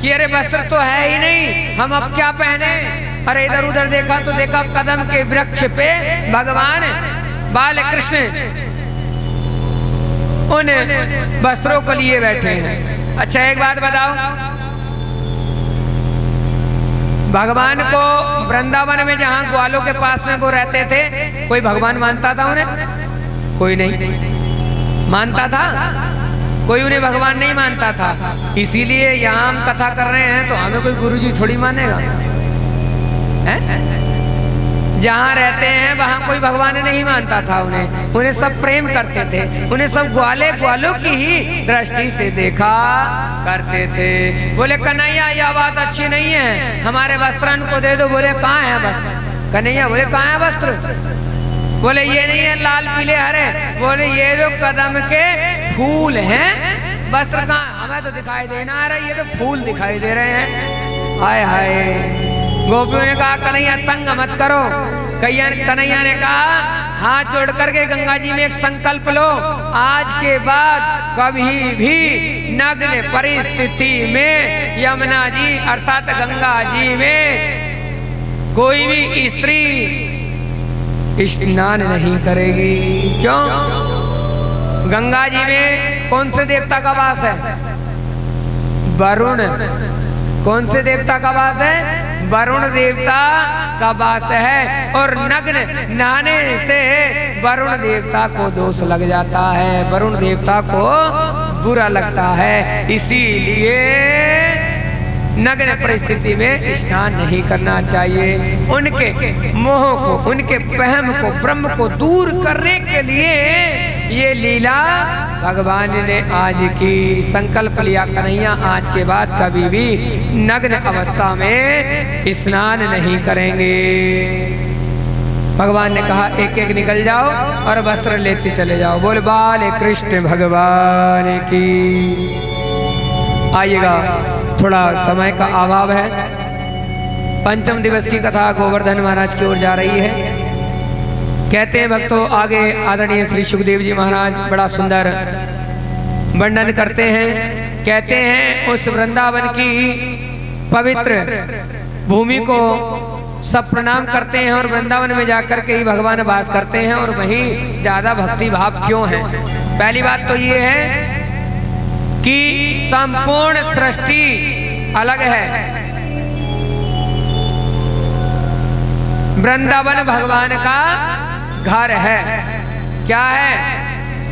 कि अरे वस्त्र तो है ही नहीं, हम अब क्या पहने। अरे इधर उधर देखा तो देखा कदम के वृक्ष पे भगवान बाल कृष्ण उन वस्त्रों को लिए बैठे हैं। अच्छा एक बात बताओ, भगवान को वृंदावन में जहां ग्वालों के पास में वो रहते थे, कोई भगवान मानता था उन्हें? कोई नहीं मानता था, कोई उन्हें भगवान नहीं मानता था। इसीलिए यहाँ हम कथा कर रहे हैं तो हमें कोई गुरुजी थोड़ी मानेगा। जहाँ रहते हैं वहाँ कोई भगवान नहीं मानता था उन्हें सब प्रेम करते थे, उन्हें सब ग्वालों की ही दृष्टि से देखा करते थे। बोले कन्हैया यह बात अच्छी नहीं है, हमारे वस्त्र को दे दो। बोले कहाँ है वस्त्र? कन्हैया बोले कहाँ है वस्त्र? बोले ये नहीं है लाल पीले हरे। बोले ये जो कदम के फूल हैं, वस्त्र कहाँ? हमें तो दिखाई देना आ रहा है, ये तो फूल दिखाई दे रहे हैं। हाय हाय। गोपियों ने कहा कन्हैया तंग मत करो। कन्हैया ने कहा हाथ जोड़ करके गंगा जी में एक संकल्प लो, आज के बाद कभी भी नग्न परिस्थिति में यमुना जी अर्थात गंगा जी में कोई भी स्त्री स्नान नहीं करेगी। क्यों? गंगा जी में कौन से देवता का वास है? वरुण। कौन से देवता का वास है? वरुण देवता का वास है। और नग्न नहाने से वरुण देवता को दोष लग जाता है, वरुण देवता को बुरा लगता है। इसीलिए नग्न परिस्थिति में स्नान नहीं करना चाहिए। उनके मोह को, उनके वहम को, ब्रह्म को दूर करने के लिए ये लीला भगवान ने आज की संकल्प लिया, कन्हैया आज के बाद कभी भी नग्न अवस्था में स्नान नहीं करेंगे। भगवान ने कहा एक एक निकल जाओ और वस्त्र लेते चले जाओ। बोल बाल कृष्ण भगवान की। आइएगा, थोड़ा समय का अभाव है। पंचम दिवस की कथा गोवर्धन महाराज की ओर जा रही है। कहते हैं भक्तों, आगे आदरणीय श्री सुखदेव जी महाराज बड़ा सुंदर वर्णन करते हैं। कहते हैं उस वृंदावन की पवित्र भूमि को सब प्रणाम करते हैं और वृंदावन में जाकर के ही भगवान वास करते हैं और वहीं ज्यादा भक्ति भाव क्यों है? पहली बात तो ये है कि संपूर्ण सृष्टि अलग है। वृंदावन भगवान का घर है। क्या है?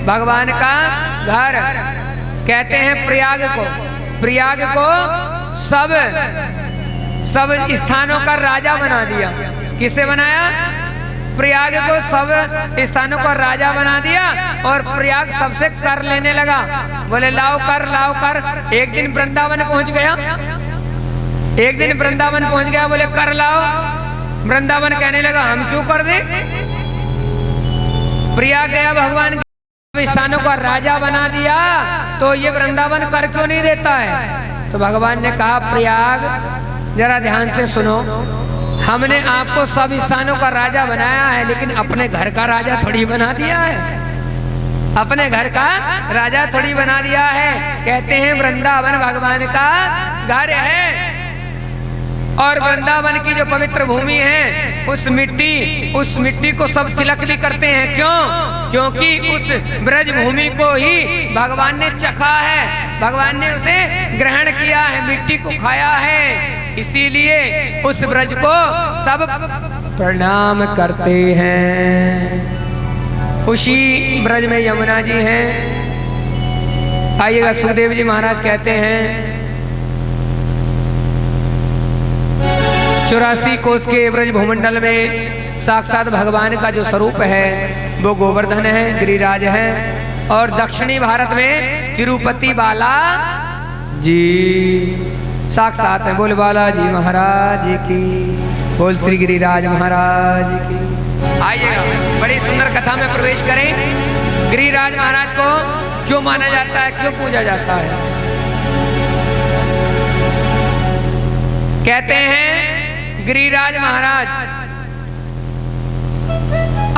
भगवान का घर। कहते हैं प्रयाग को सब स्थानों का राजा बना दिया। किसे बनाया? प्रयाग को सब स्थानों का राजा बना दिया और प्रयाग सबसे कर लेने लगा। बोले लाओ कर। एक दिन वृंदावन पहुंच गया, बोले कर लाओ। वृंदावन कहने लगा हम क्यों कर दे? प्रयाग गया, भगवान के स्थानों का राजा बना दिया, तो ये वृंदावन कर क्यों नहीं देता है? तो भगवान ने कहा प्रयाग जरा ध्यान से सुनो, हमने आपको सब स्थानों का राजा बनाया है, लेकिन अपने घर का राजा थोड़ी बना दिया है। अपने घर का राजा थोड़ी बना दिया है। कहते हैं वृंदावन भगवान का घर है और वृंदावन की जो पवित्र भूमि है उस मिट्टी को सब तिलक भी करते हैं। क्यों? क्योंकि उस ब्रज भूमि को ही भगवान ने चखा है, भगवान ने उसे ग्रहण किया है, मिट्टी को खाया है, इसीलिए उस ब्रज को सब प्रणाम करते हैं। उसी ब्रज में यमुना जी हैं। आइएगा, सुखदेव जी महाराज कहते हैं 84 कोस के ब्रज भूमंडल में साक्षात भगवान का जो स्वरूप है वो गोवर्धन है, गिरिराज है। और दक्षिणी भारत में तिरुपति बाला जी साक्षात है। बोल बालाजी महाराज की, बोल श्री गिरिराज महाराज की। आइएगा, बड़ी सुंदर कथा में प्रवेश करें। गिरिराज महाराज को क्यों माना जाता है, क्यों पूजा जाता है? कहते हैं गिरिराज महाराज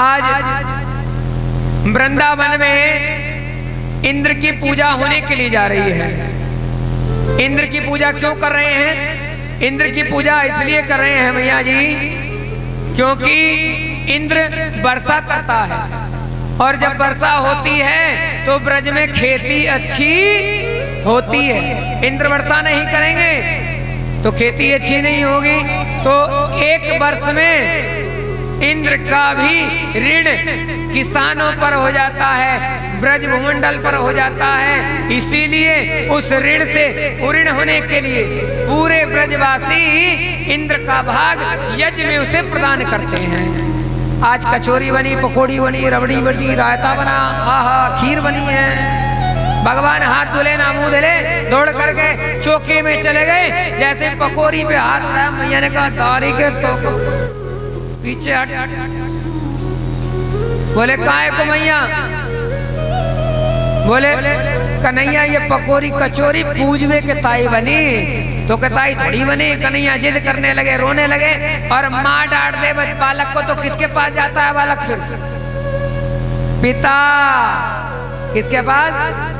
आज वृंदावन में इंद्र की पूजा होने के लिए जा रही है। इंद्र की पूजा क्यों कर रहे हैं? इंद्र की पूजा इसलिए कर रहे हैं भैया जी, क्योंकि इंद्र वर्षा करता है और जब वर्षा होती है तो ब्रज में खेती अच्छी होती है। इंद्र वर्षा नहीं करेंगे तो खेती अच्छी नहीं होगी। तो एक वर्ष में इंद्र का भी ऋण किसानों पर हो जाता है, ब्रज भूमंडल पर हो जाता है। इसीलिए उस ऋण से उऋण होने के लिए पूरे ब्रजवासी इंद्र का भाग यज्ञ में उसे प्रदान करते हैं। आज कचौरी बनी, पकौड़ी बनी, रबड़ी बनी, रायता बना, आहा खीर बनी है। भगवान हाथ धुले ना मुंह धुले, दौड़ करके चौके में चले गए। जैसे पकौड़ी पे हाथ उठाया, मैया ने कहा तारी के तो पीछे हट। बोले काहे को मैया? बोले कन्हैया ये पकौड़ी कचौरी पूजवे के ताई बनी, तो के ताई थोड़ी बनी। कन्हैया जिद करने लगे, रोने लगे और माँ डांट दे बालक को, तो किसके पास जाता है बालक? फिर पिता। किसके पास?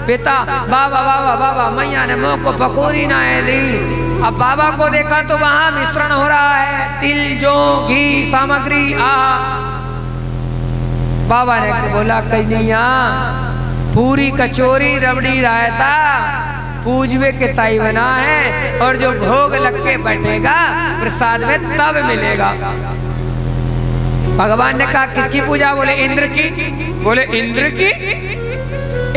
पिता। बाबा बाबा बाबा, मैया ने मुँह को पकौड़ी ना दी। अब बाबा को देखा तो वहां मिश्रण हो रहा है, तिल जौ घी सामग्री। बाबा ने बोला कन्हैया पूरी कचौरी रबड़ी रायता पूजवे के ताई बना है, और जो भोग लग के बैठेगा प्रसाद में तब मिलेगा। भगवान ने कहा किसकी पूजा? बोले इंद्र की। बोले इंद्र की?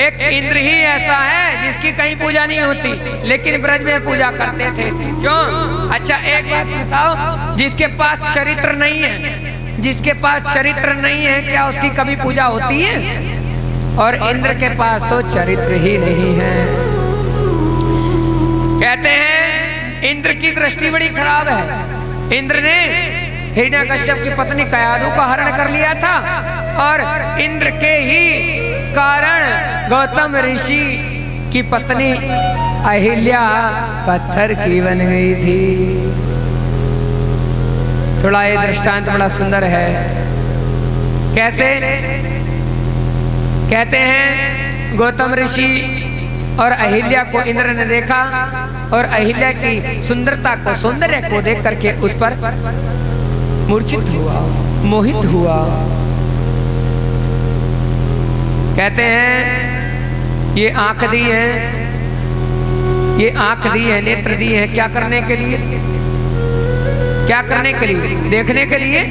एक इंद्र ही ऐसा है जिसकी कहीं पूजा नहीं होती, लेकिन ब्रज में पूजा करते थे। क्यों? अच्छा एक बात बताओ, जिसके पास चरित्र नहीं है, जिसके पास चरित्र नहीं है, क्या उसकी कभी पूजा होती है? और इंद्र के पास तो चरित्र ही नहीं है। कहते हैं इंद्र की दृष्टि बड़ी खराब है। इंद्र ने हिरण्यकश्यप की पत्नी कयादु का हरण कर लिया था, और इंद्र के ही कारण गौतम ऋषि की पत्नी अहिल्या पत्थर की बन गई थी। थोड़ा ये दृष्टांत बड़ा सुंदर है। कैसे? कहते हैं गौतम ऋषि और अहिल्या को इंद्र ने देखा, और अहिल्या की सुंदरता को, सौंदर्य को देख करके उस पर मूर्छित हुआ, मोहित हुआ। कहते हैं ये आंख दी है, ये आंख दी है, नेत्र दी है, क्या करने के लिए? क्या करने के लिए? देखने के लिए।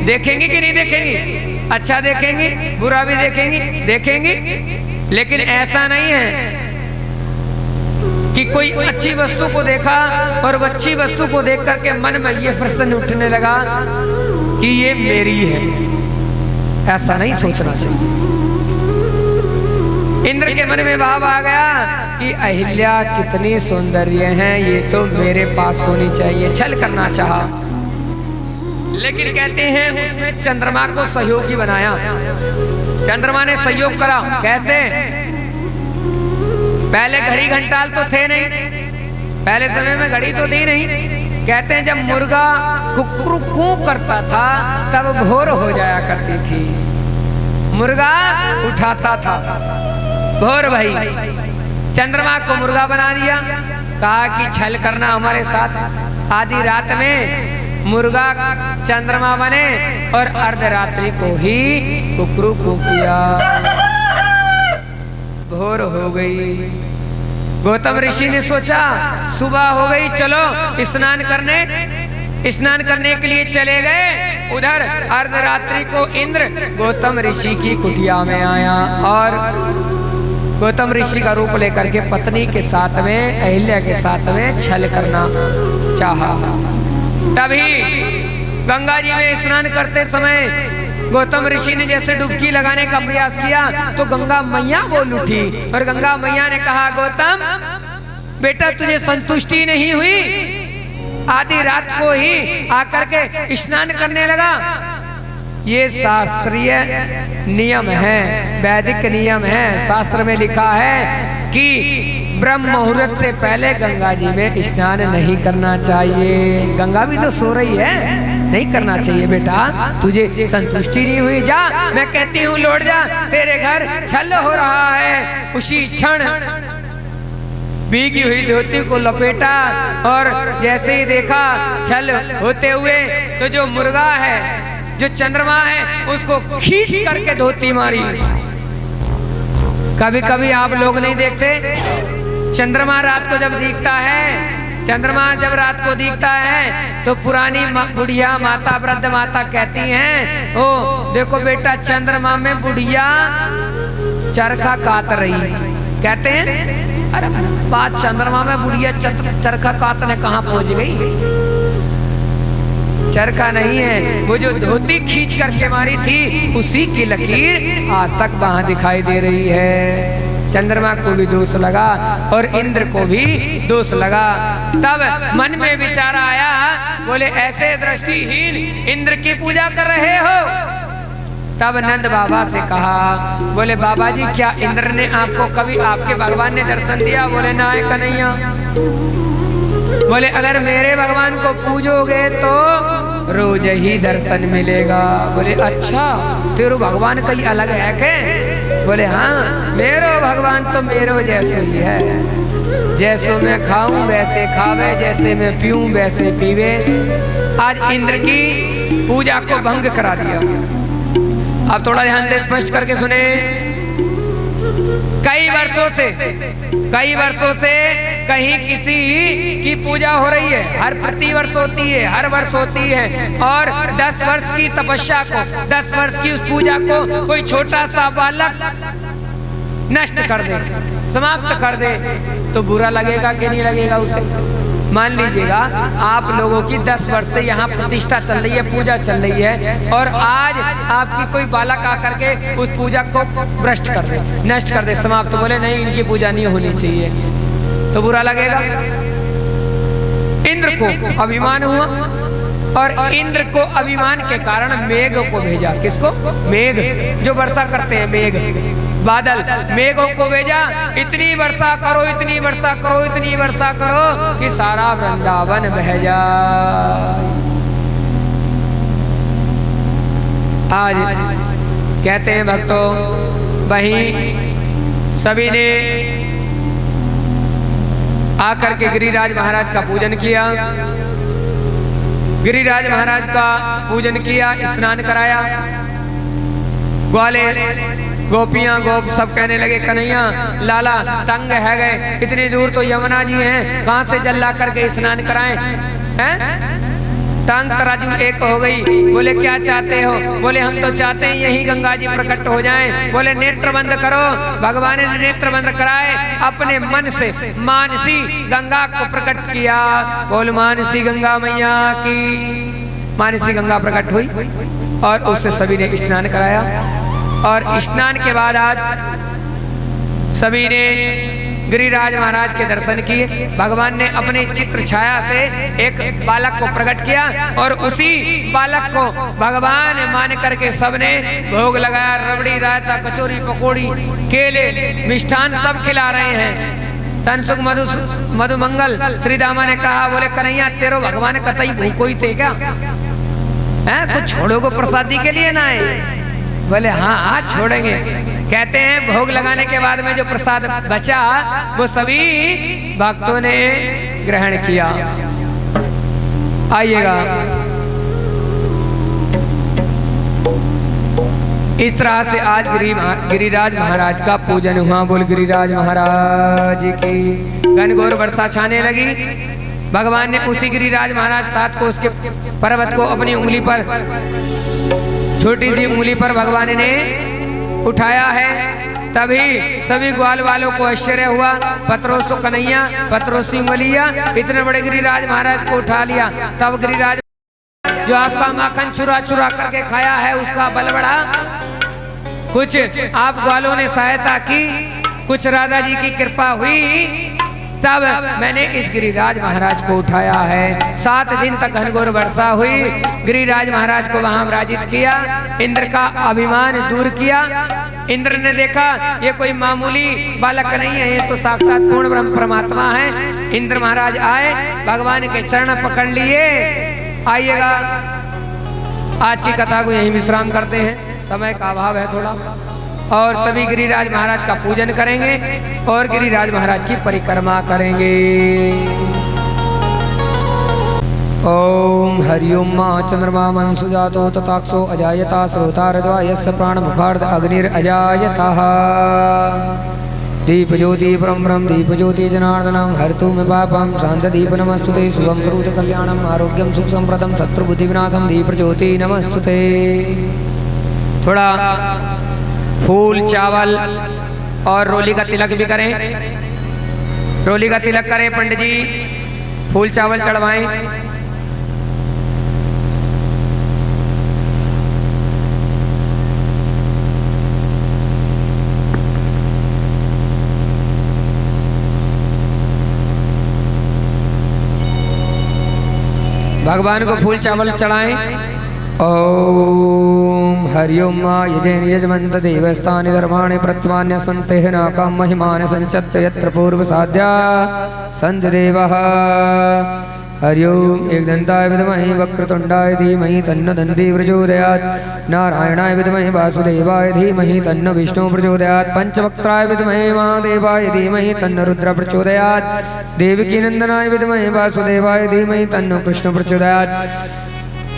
देखेंगे कि नहीं देखेंगे? अच्छा देखेंगे, बुरा भी देखेंगे, देखेंगे। लेकिन ऐसा नहीं है कि कोई अच्छी वस्तु को देखा और अच्छी वस्तु को देख करके मन में ये प्रश्न उठने लगा कि ये मेरी है। ऐसा नहीं सोचना चाहिए। इंद्र के मन में भाव आ गया कि अहिल्या कितनी सौंदर्य है, ये तो मेरे पास होनी चाहिए। छल करना चाहा, लेकिन कहते हैं उसने चंद्रमा को सहयोगी बनाया। चंद्रमा ने सहयोग करा। कैसे? पहले घड़ी घंटाल तो थे नहीं, पहले समय में घड़ी तो थी नहीं। कहते हैं जब मुर्गा कुकरू करता था तब भोर हो जाया करती थी। मुर्गा उठाता था, भोर भाई। चंद्रमा को मुर्गा बना दिया। कहा कि छल करना हमारे साथ। आधी रात में मुर्गा चंद्रमा बने और अर्धरात्रि को ही कुकरू को किया। भोर हो गई। गौतम ऋषि ने सोचा सुबह हो गई, चलो स्नान करने के लिए चले गए। उधर अर्धरात्रि को इंद्र गौतम ऋषि की कुटिया में आया और गौतम ऋषि का रूप लेकर के पत्नी के साथ में, अहिल्या के साथ में छल करना चाहा। तभी गंगा जी में स्नान करते समय गौतम ऋषि ने जैसे डुबकी लगाने का प्रयास किया तो गंगा मैया बोल उठी और गंगा मैया ने कहा, गौतम बेटा तुझे संतुष्टि नहीं हुई? आधी रात को ही आकर के स्नान करने लगा। ये शास्त्रीय नियम है, वैदिक नियम है। शास्त्र में लिखा है कि ब्रह्म मुहूर्त से पहले गंगा जी में स्नान नहीं करना चाहिए। गंगा भी तो सो रही है, नहीं करना चाहिए बेटा। तुझे संतुष्टि नहीं हुई, जा मैं कहती हूँ लौट जा, तेरे घर छल हो रहा है। उसी क्षण भीगी हुई धोती को लपेटा और जैसे ही देखा छल होते हुए तो जो मुर्गा है, जो चंद्रमा है, उसको खींच करके धोती मारी। कभी कभी आप लोग नहीं देखते, चंद्रमा रात को जब दिखता है, चंद्रमा जब रात को दिखता है तो पुरानी बुढ़िया माता, वृद्ध माता कहती हैं, ओ देखो बेटा चंद्रमा में बुढ़िया चरखा काट रही। कहते हैं अरे बात चंद्रमा में बुढ़िया चरखा काटने कहाँ पहुंच गई? चरखा नहीं है, वो जो धोती खींच करके मारी थी उसी की लकीर आज तक वहां दिखाई दे रही है। चंद्रमा को भी दोष लगा और इंद्र को भी दोष लगा। तब मन में विचार आया, बोले ऐसे दृष्टिहीन इंद्र की पूजा कर रहे हो? तब नंद बाबा से कहा, बोले बाबा जी क्या इंद्र ने आपको कभी आपके भगवान ने दर्शन दिया? बोले ना कन्हैया। बोले अगर मेरे भगवान को पूजोगे तो रोज ही दर्शन मिलेगा। बोले अच्छा, तेरे भगवान कहीं अलग है के? बोले हाँ, मेरो भगवान तो मेरो जैसे ही है। जैसो मैं खाऊं वैसे खावे, जैसे मैं पीऊं वैसे पीवे। आज इंद्र की पूजा को भंग करा दिया। अब थोड़ा ध्यान से स्पष्ट करके सुने। कई वर्षों से कहीं किसी की पूजा हो रही है, हर प्रतिवर्ष होती है, हर वर्ष होती है। और 10 वर्ष की तपस्या को, 10 वर्ष की उस पूजा को कोई छोटा सा बालक नष्ट कर दे, समाप्त कर दे, तो बुरा लगेगा कि नहीं लगेगा उसे? मान लीजिएगा आप लोगों की 10 वर्ष से यहाँ प्रतिष्ठा चल रही है, पूजा चल रही है, और आज आपकी कोई बालक आकर के उस पूजा को भ्रष्ट कर दे, नष्ट कर दे, समाप्त। बोले नहीं इनकी पूजा नहीं होनी चाहिए, तो बुरा लगेगा। इंद्र को अभिमान हुआ और इंद्र को अभिमान के कारण मेघ को भेजा। किसको? मेघ, जो वर्षा करते हैं, मेघ, बादल, मेघों को भेजा। इतनी वर्षा करो, इतनी वर्षा करो, इतनी वर्षा करो कि सारा वृंदावन बह जाए। आज कहते हैं भक्तों, वहीं सभी ने आकर के गिरिराज महाराज का पूजन किया। गिरिराज महाराज का पूजन किया, स्नान कराया। ग्वाले गोपियां गोप सब कहने लगे, कन्हैया लाला तंग है गए, इतनी दूर तो यमुना जी हैं, कहां से जल ला करके स्नान कराएं? हैं? टांग तराजू एक हो गई। बोले क्या चाहते हो? बोले हम तो चाहते हैं यही गंगा जी प्रकट हो जाएं। बोले नेत्र बंद करो। भगवान ने नेत्र बंद कराए, अपने मन से मानसी गंगा को प्रकट किया। बोल मानसी गंगा मैया की। मानसी गंगा प्रकट हुई और उससे सभी ने स्नान कराया। और स्नान के बाद आज सभी ने गिरिराज महाराज के दर्शन किए। भगवान ने अपने चित्र छाया से एक बालक को प्रकट किया और उसी बालक को भगवान मान करके सबने भोग लगाया। रबड़ी, रायता, कचौरी, पकौड़ी, केले, मिष्ठान सब खिला रहे हैं। तनसुख मधुमंगल श्री दामा ने कहा, बोले कन्हैया तेरो भगवान कतई भूखो ही थे क्या? है कुछ छोड़ो को प्रसादी के लिए ना है? बोले हाँ आज छोड़ेंगे। कहते हैं भोग लगाने के बाद में जो प्रसाद बचा वो सभी भक्तों ने ग्रहण किया। आइएगा, इस तरह से आज गिरिराज महाराज का पूजन हुआ। बोल गिरिराज महाराज की। घनघोर वर्षा छाने लगी। भगवान ने उसी गिरिराज महाराज साथ को उसके पर्वत को अपनी उंगली पर, छोटी सी उंगली पर भगवान ने उठाया है। तभी सभी ग्वाल वालों को आश्चर्य हुआ। पत्रोसो कन्हैया, पत्रोसी उंगलिया, इतने बड़े गिरिराज महाराज को उठा लिया। तब गिरिराज जो आपका माखन चुरा चुरा करके खाया है उसका बल बढ़ा। कुछ आप ग्वालों ने सहायता की, कुछ राधा जी की कृपा हुई, तब मैंने इस गिरिराज महाराज को उठाया है। 7 दिन तक घनघोर वर्षा हुई। गिरिराज महाराज को वहां विराजित किया। इंद्र का अभिमान दूर किया। इंद्र ने देखा ये कोई मामूली बालक नहीं है, ये तो साक्षात पूर्ण ब्रह्म परमात्मा है। इंद्र महाराज आए, भगवान के चरण पकड़ लिए। आइएगा, आज की कथा को यही विश्राम करते हैं, समय का अभाव है थोड़ा। और सभी गिरिराज महाराज का पूजन करेंगे और गिरिराज महाराज की परिक्रमा करेंगे। ओम हरिओम मां चंद्रमा मन सुजातो तताक्षो अजायता श्रोतारद्वा यस्य प्राण मुखार्ध अग्निर अजायतः। दीप ज्योति परम ब्रह्म दीप ज्योति जनार्दनम हरतु मे पापम शांत दीप नमस्तुते शुभम करोतु कल्याणम आरोग्यम सुख संप्रदम शत्रु बुद्धि विनाशम दीप ज्योति नमस्तुते। थोड़ा फूल, चावल और रोली का तिलक भी करें। रोली का तिलक करें पंडित जी, फूल चावल चढ़वाएं। भगवान को फूल चावल चढ़ाएं। ओम हरिओम यजन यजमंत देवस्थानि धर्माणि प्रत्वान्य संतेह नाकाम महिमान संचत्त यत्र पूर्व साध्या संत देवः। हरिओम एकदंताय विद्महे वक्रतुंडाय धीमहि तन्नो दन्ती प्रचोदयात्। नारायणाय विद्महे वासुदेवाय धीमहि तन्नो विष्णु प्रचोदयात्। पंचवक्त्राय विद्महे महादेवाय धीमहि तन्नो रुद्र प्रचोदयात्। देवकी नंदनाय विद्महे वासुदेवाय धीमहि तन्नो कृष्ण प्रचोदयात्।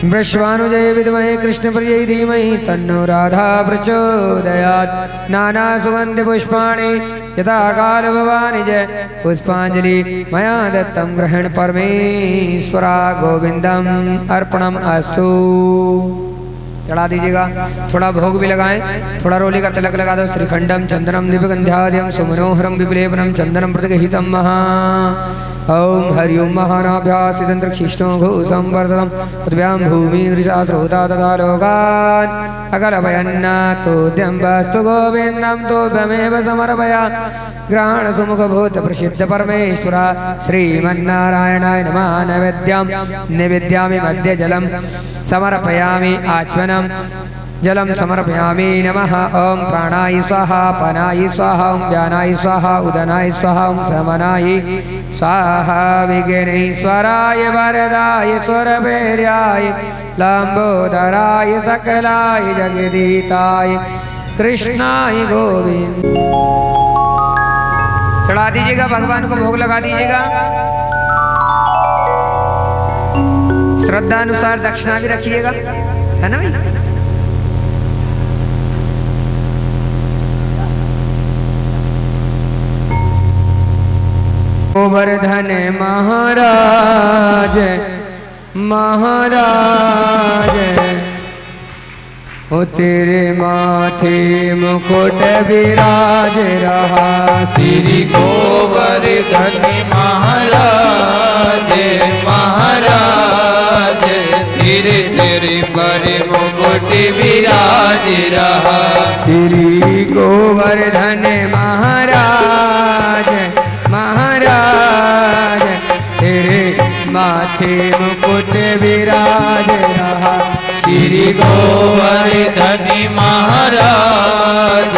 वृषभानुजय विद्महे कृष्णप्रियै धीमहि तन्नो राधा प्रचोदयात्। नाना सुगंधि पुष्पाणि यथा काल भवानि जय पुष्पांजलि मया दत्तं ग्रहण परमेश्वरा गोविंदम अर्पणम अस्तु। चढ़ा दीजिएगा। थोड़ा भोग भी लगाएं, थोड़ा रोली का तिलक लगा दो। श्रीखंडम चंदनम दिव्यगंध्याद्यम सुमनोहरम विपिलेपनम चंदनम प्रतिगहितम महा। ओम हरिओम महानाभ्यासिदंत्रक्षिष्णो घोषंवर्धनम पृथ्व्यां भूमि दृशा श्रोता तथा लोकान् अकलभयन्नातोद्यं वस्तु गोविन्दं तोभ्यमेव समर्पया। ग्रहण सुमुख भूत प्रसिद्ध परमेश्वरा श्रीमन्नारायणाय नमः। नैवेद्यं निवेद्यामि मध्य जलं समर्पयामि आचमनं जलम समर्पयामि नमः। ओम प्राणाय स्वाहा पनाय स्वाहा ओम व्यानाय स्वाहा उदनाय स्वाहा ओम समनाय स्वाहा। विघ्नेश्वराय वरदाय स्वरभैर्याय लंबोदराय सकलाय जगदीताय कृष्णाय गोविंद। चढ़ा दीजिएगा, भगवान को भोग लगा दीजिएगा। श्रद्धा अनुसार दक्षिणा भी रखिएगा, है ना भाई। गोवर्धन महाराज महाराज ओ तेरे माथे मुकुट विराज रहा। श्री गोवर्धन महाराज महाराज तेरे सिर पर मुकुट विराज रहा। श्री गोवर्धन महाराज महाराज तेरे माथे मुकुट विराज रहा। श्री गोवर्धन महाराज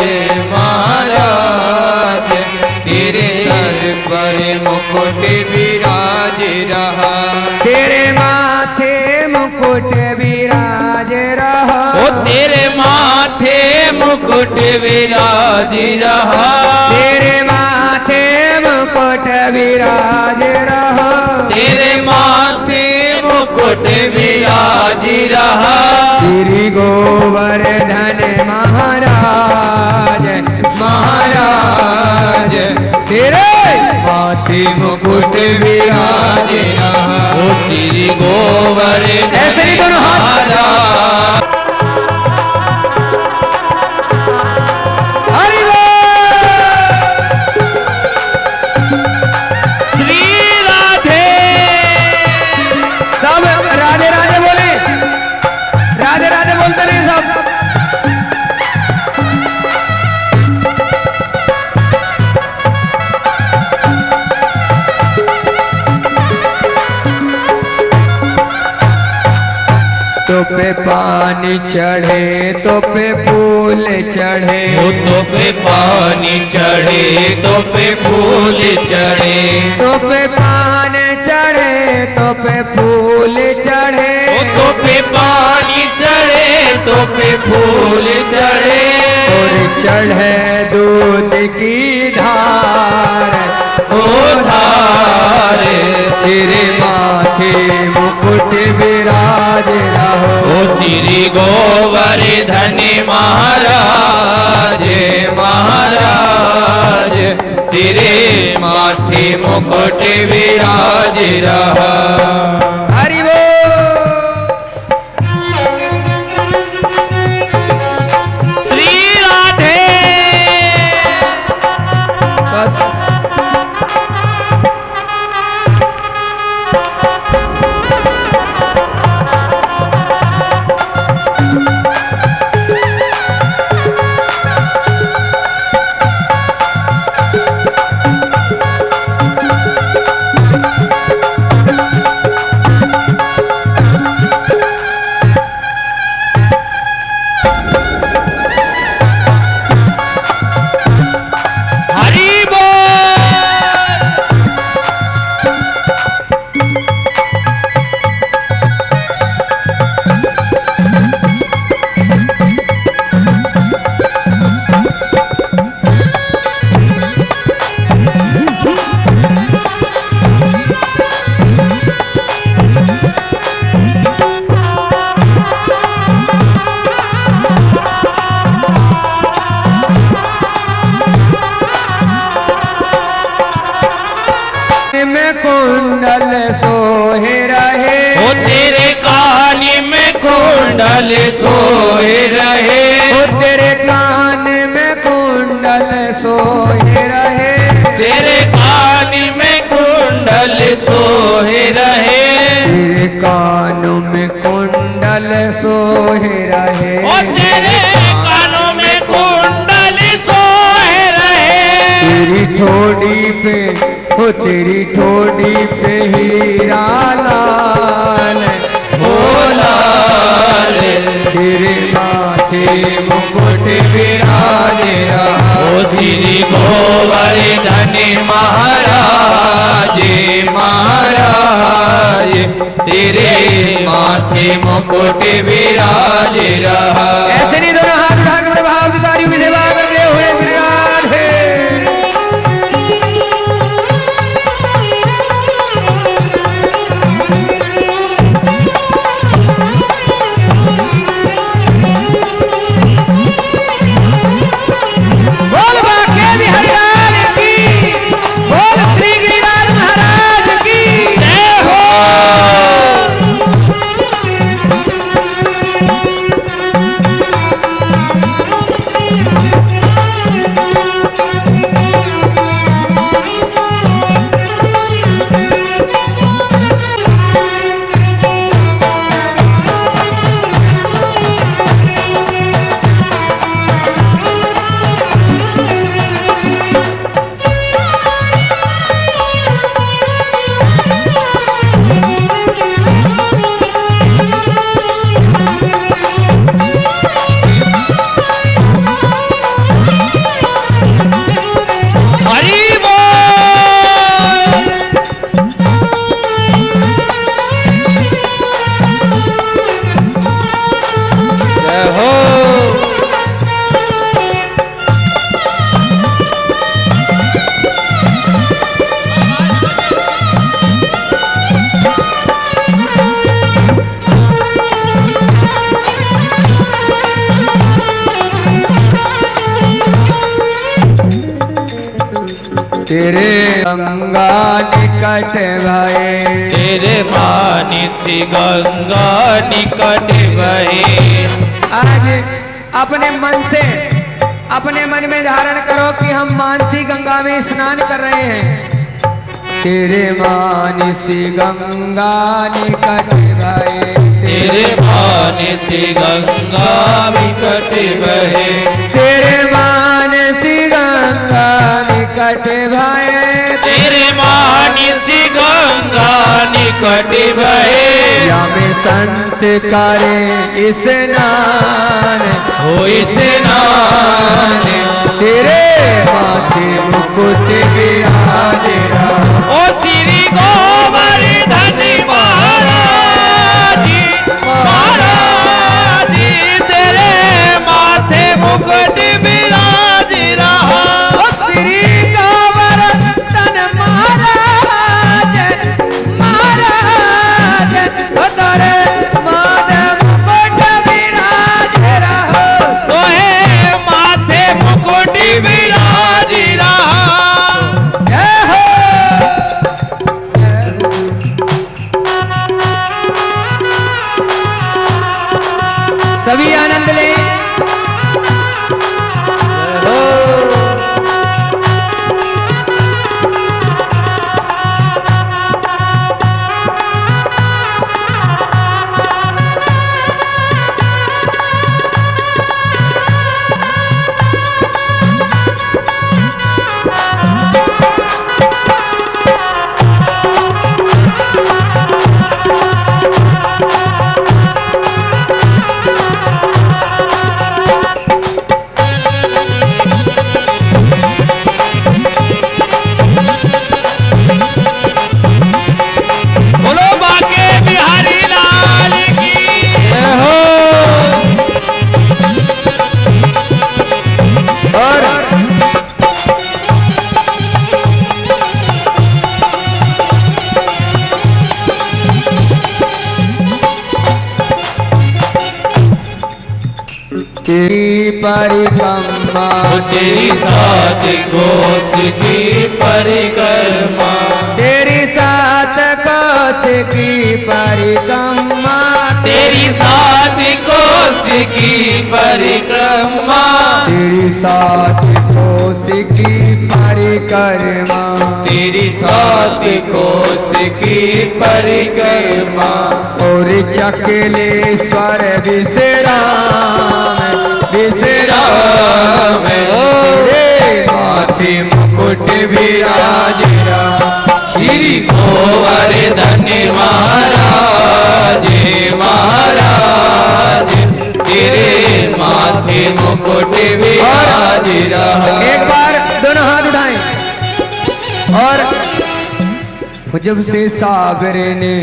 महाराज तेरे सर पर मुकुट विराज रहा। तेरे माथे मुकुट विराज रहा। ओ तेरे माथे मुकुट विराज रहा। तेरे माथे मुकुट विराज रहा। तेरे माथे मुकुट विराज रहा। श्री गोवर्धन महाराज महाराज तेरे माथे मुकुट विराज रहा। ओ श्री गोवर्धन ऐसे नहीं दोनों हाथ। महाराज हरि श्री राधे सब राधे राधे बोले। राधे राधे बोलते नहीं सब। तो पे पानी चढ़े तो पे फूल चढ़े। तो पे पानी चढ़े तो पे फूल चढ़े। तो पे पानी चढ़े तो पे फूल चढ़े। तो पे पानी चढ़े तो पे फूल चढ़े। और चढ़े दूध की धार ओ धार तेरे माथे मुकुट विराज रहो। ओ श्री गोवर्धन महाराज महाराज तेरे माथे मुकुट विराज रहा। हरि बोल। श्री राधे बस हरि बोल। में कुंडल सोहे रहे। ओ तेरे कान में कुंडल सोए रहे। ओ तेरे कान में कुंडल सोहे रहे। तेरे कान में कुंडल सोए रहे। तेरे कानों में कुंडल सोहे रहे। ओ तेरे कानों में कुंडल सोए रहे। तेरी ठोड़ी पे ओ तेरी ठोड़ी पे हीरा लाल ओ लाल तेरे माथे मुकुट विराज रहा। ओ श्री गोवर्धन महाराज महाराज तेरे माथे मुकुट विराज रहा। ऐसे नहीं दोनों हाथ उठा के भाव की तारियों की सेवा करते हुए श्री राधे। बोल बाके बिहारी लाल की। बोल श्री गिरिराज महाराज की। जय हो। तेरे गंगा निकट भये, तेरे मानसी गंगा निकट बहे। आज अपने मन से अपने मन में धारण करो कि हम मानसी गंगा में स्नान कर रहे हैं। तेरे मानसी गंगा निकट भये, तेरे मानसी गंगा निकट बहे, तेरे मानसी गंगा निकट भये, तेरे मानसी गंगा निकट बहे। या में संत करे स्नान, हो स्नान, तेरे माथे मुकुट विराज रहा। ओ श्री गोवर्धन महाराज, महाराज तेरे माथे मुकुट विराज रहा। ओ श्री गोवर्धन महाराज, महाराज ओ तेरे माथे मुकुट विराज रहा। तोहे माथे मुकुट विराज रहा। जय हो। सभी आनंद ले। बोलो बाके बिहारी लाल की जय हो। और तेरी परिक्रमा, तेरी सात कोस की परिक्रमा, तेरी सात कोस की परिक्रमा, तेरी सात कोस की परिक्रमा, तेरी सात कोस की परिक्रमा, तेरी सात कोस की परिक्रमा। और चकलेश्वर विश्राम, विश्राम, तेरे माथे मुकुट विराज रहा। श्री गोवर्धन महाराज, महाराज तेरे माथे मुकुट विराज रहा। एक बार दोनों हाथ उठाएं। और जब से सावरे ने,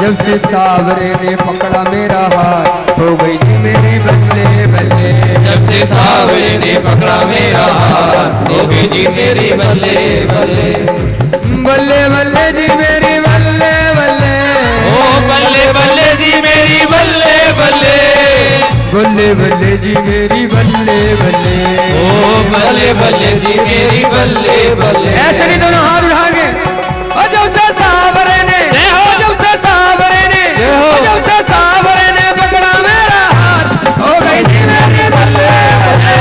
जब से सावरे ने पकड़ा मेरा हाथ, हो गई जी मेरी बल्ले बल्ले। जब से सावरे ने पकड़ा मेरा हाथ, हो गई जी मेरी बल्ले बल्ले। बल्ले बल्ले जी मेरी बल्ले बल्ले, ओ बल्ले बल्ले जी मेरी बल्ले बल्ले। बल्ले बल्ले जी मेरी बल्ले बल्ले। ओ बल्ले बल्ले जी मेरी बल्ले बल्ले। ऐसे नहीं दोनों हाथ उठा के। और जब से सावरे ने, जब से सावरे ने, जब से सावरे ने पकड़ा मेरा हाथ, हो गई जी मेरी बल्ले बल्ले।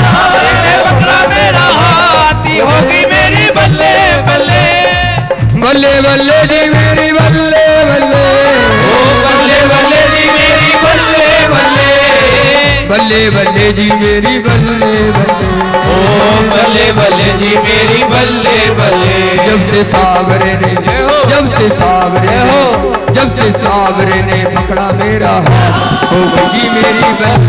सावरे ने पकड़ा मेरा हाथ, हो गई मेरी बल्ले बल्ले। बल्ले बल्ले जी मेरी बल्ले बल्ले। ओ बल्ले बल्ले जी मेरी बल्ले बल्ले। बल्ले बल्ले जी मेरी बल्ले बल्ले। ओ बल्ले बल्ले जी मेरी बल्ले बल्ले। जब से सावरे ने, जब से सावरे ने, जब से सावरे ने पकड़ा मेरा हाथ, हो गई जी मेरी बल्ले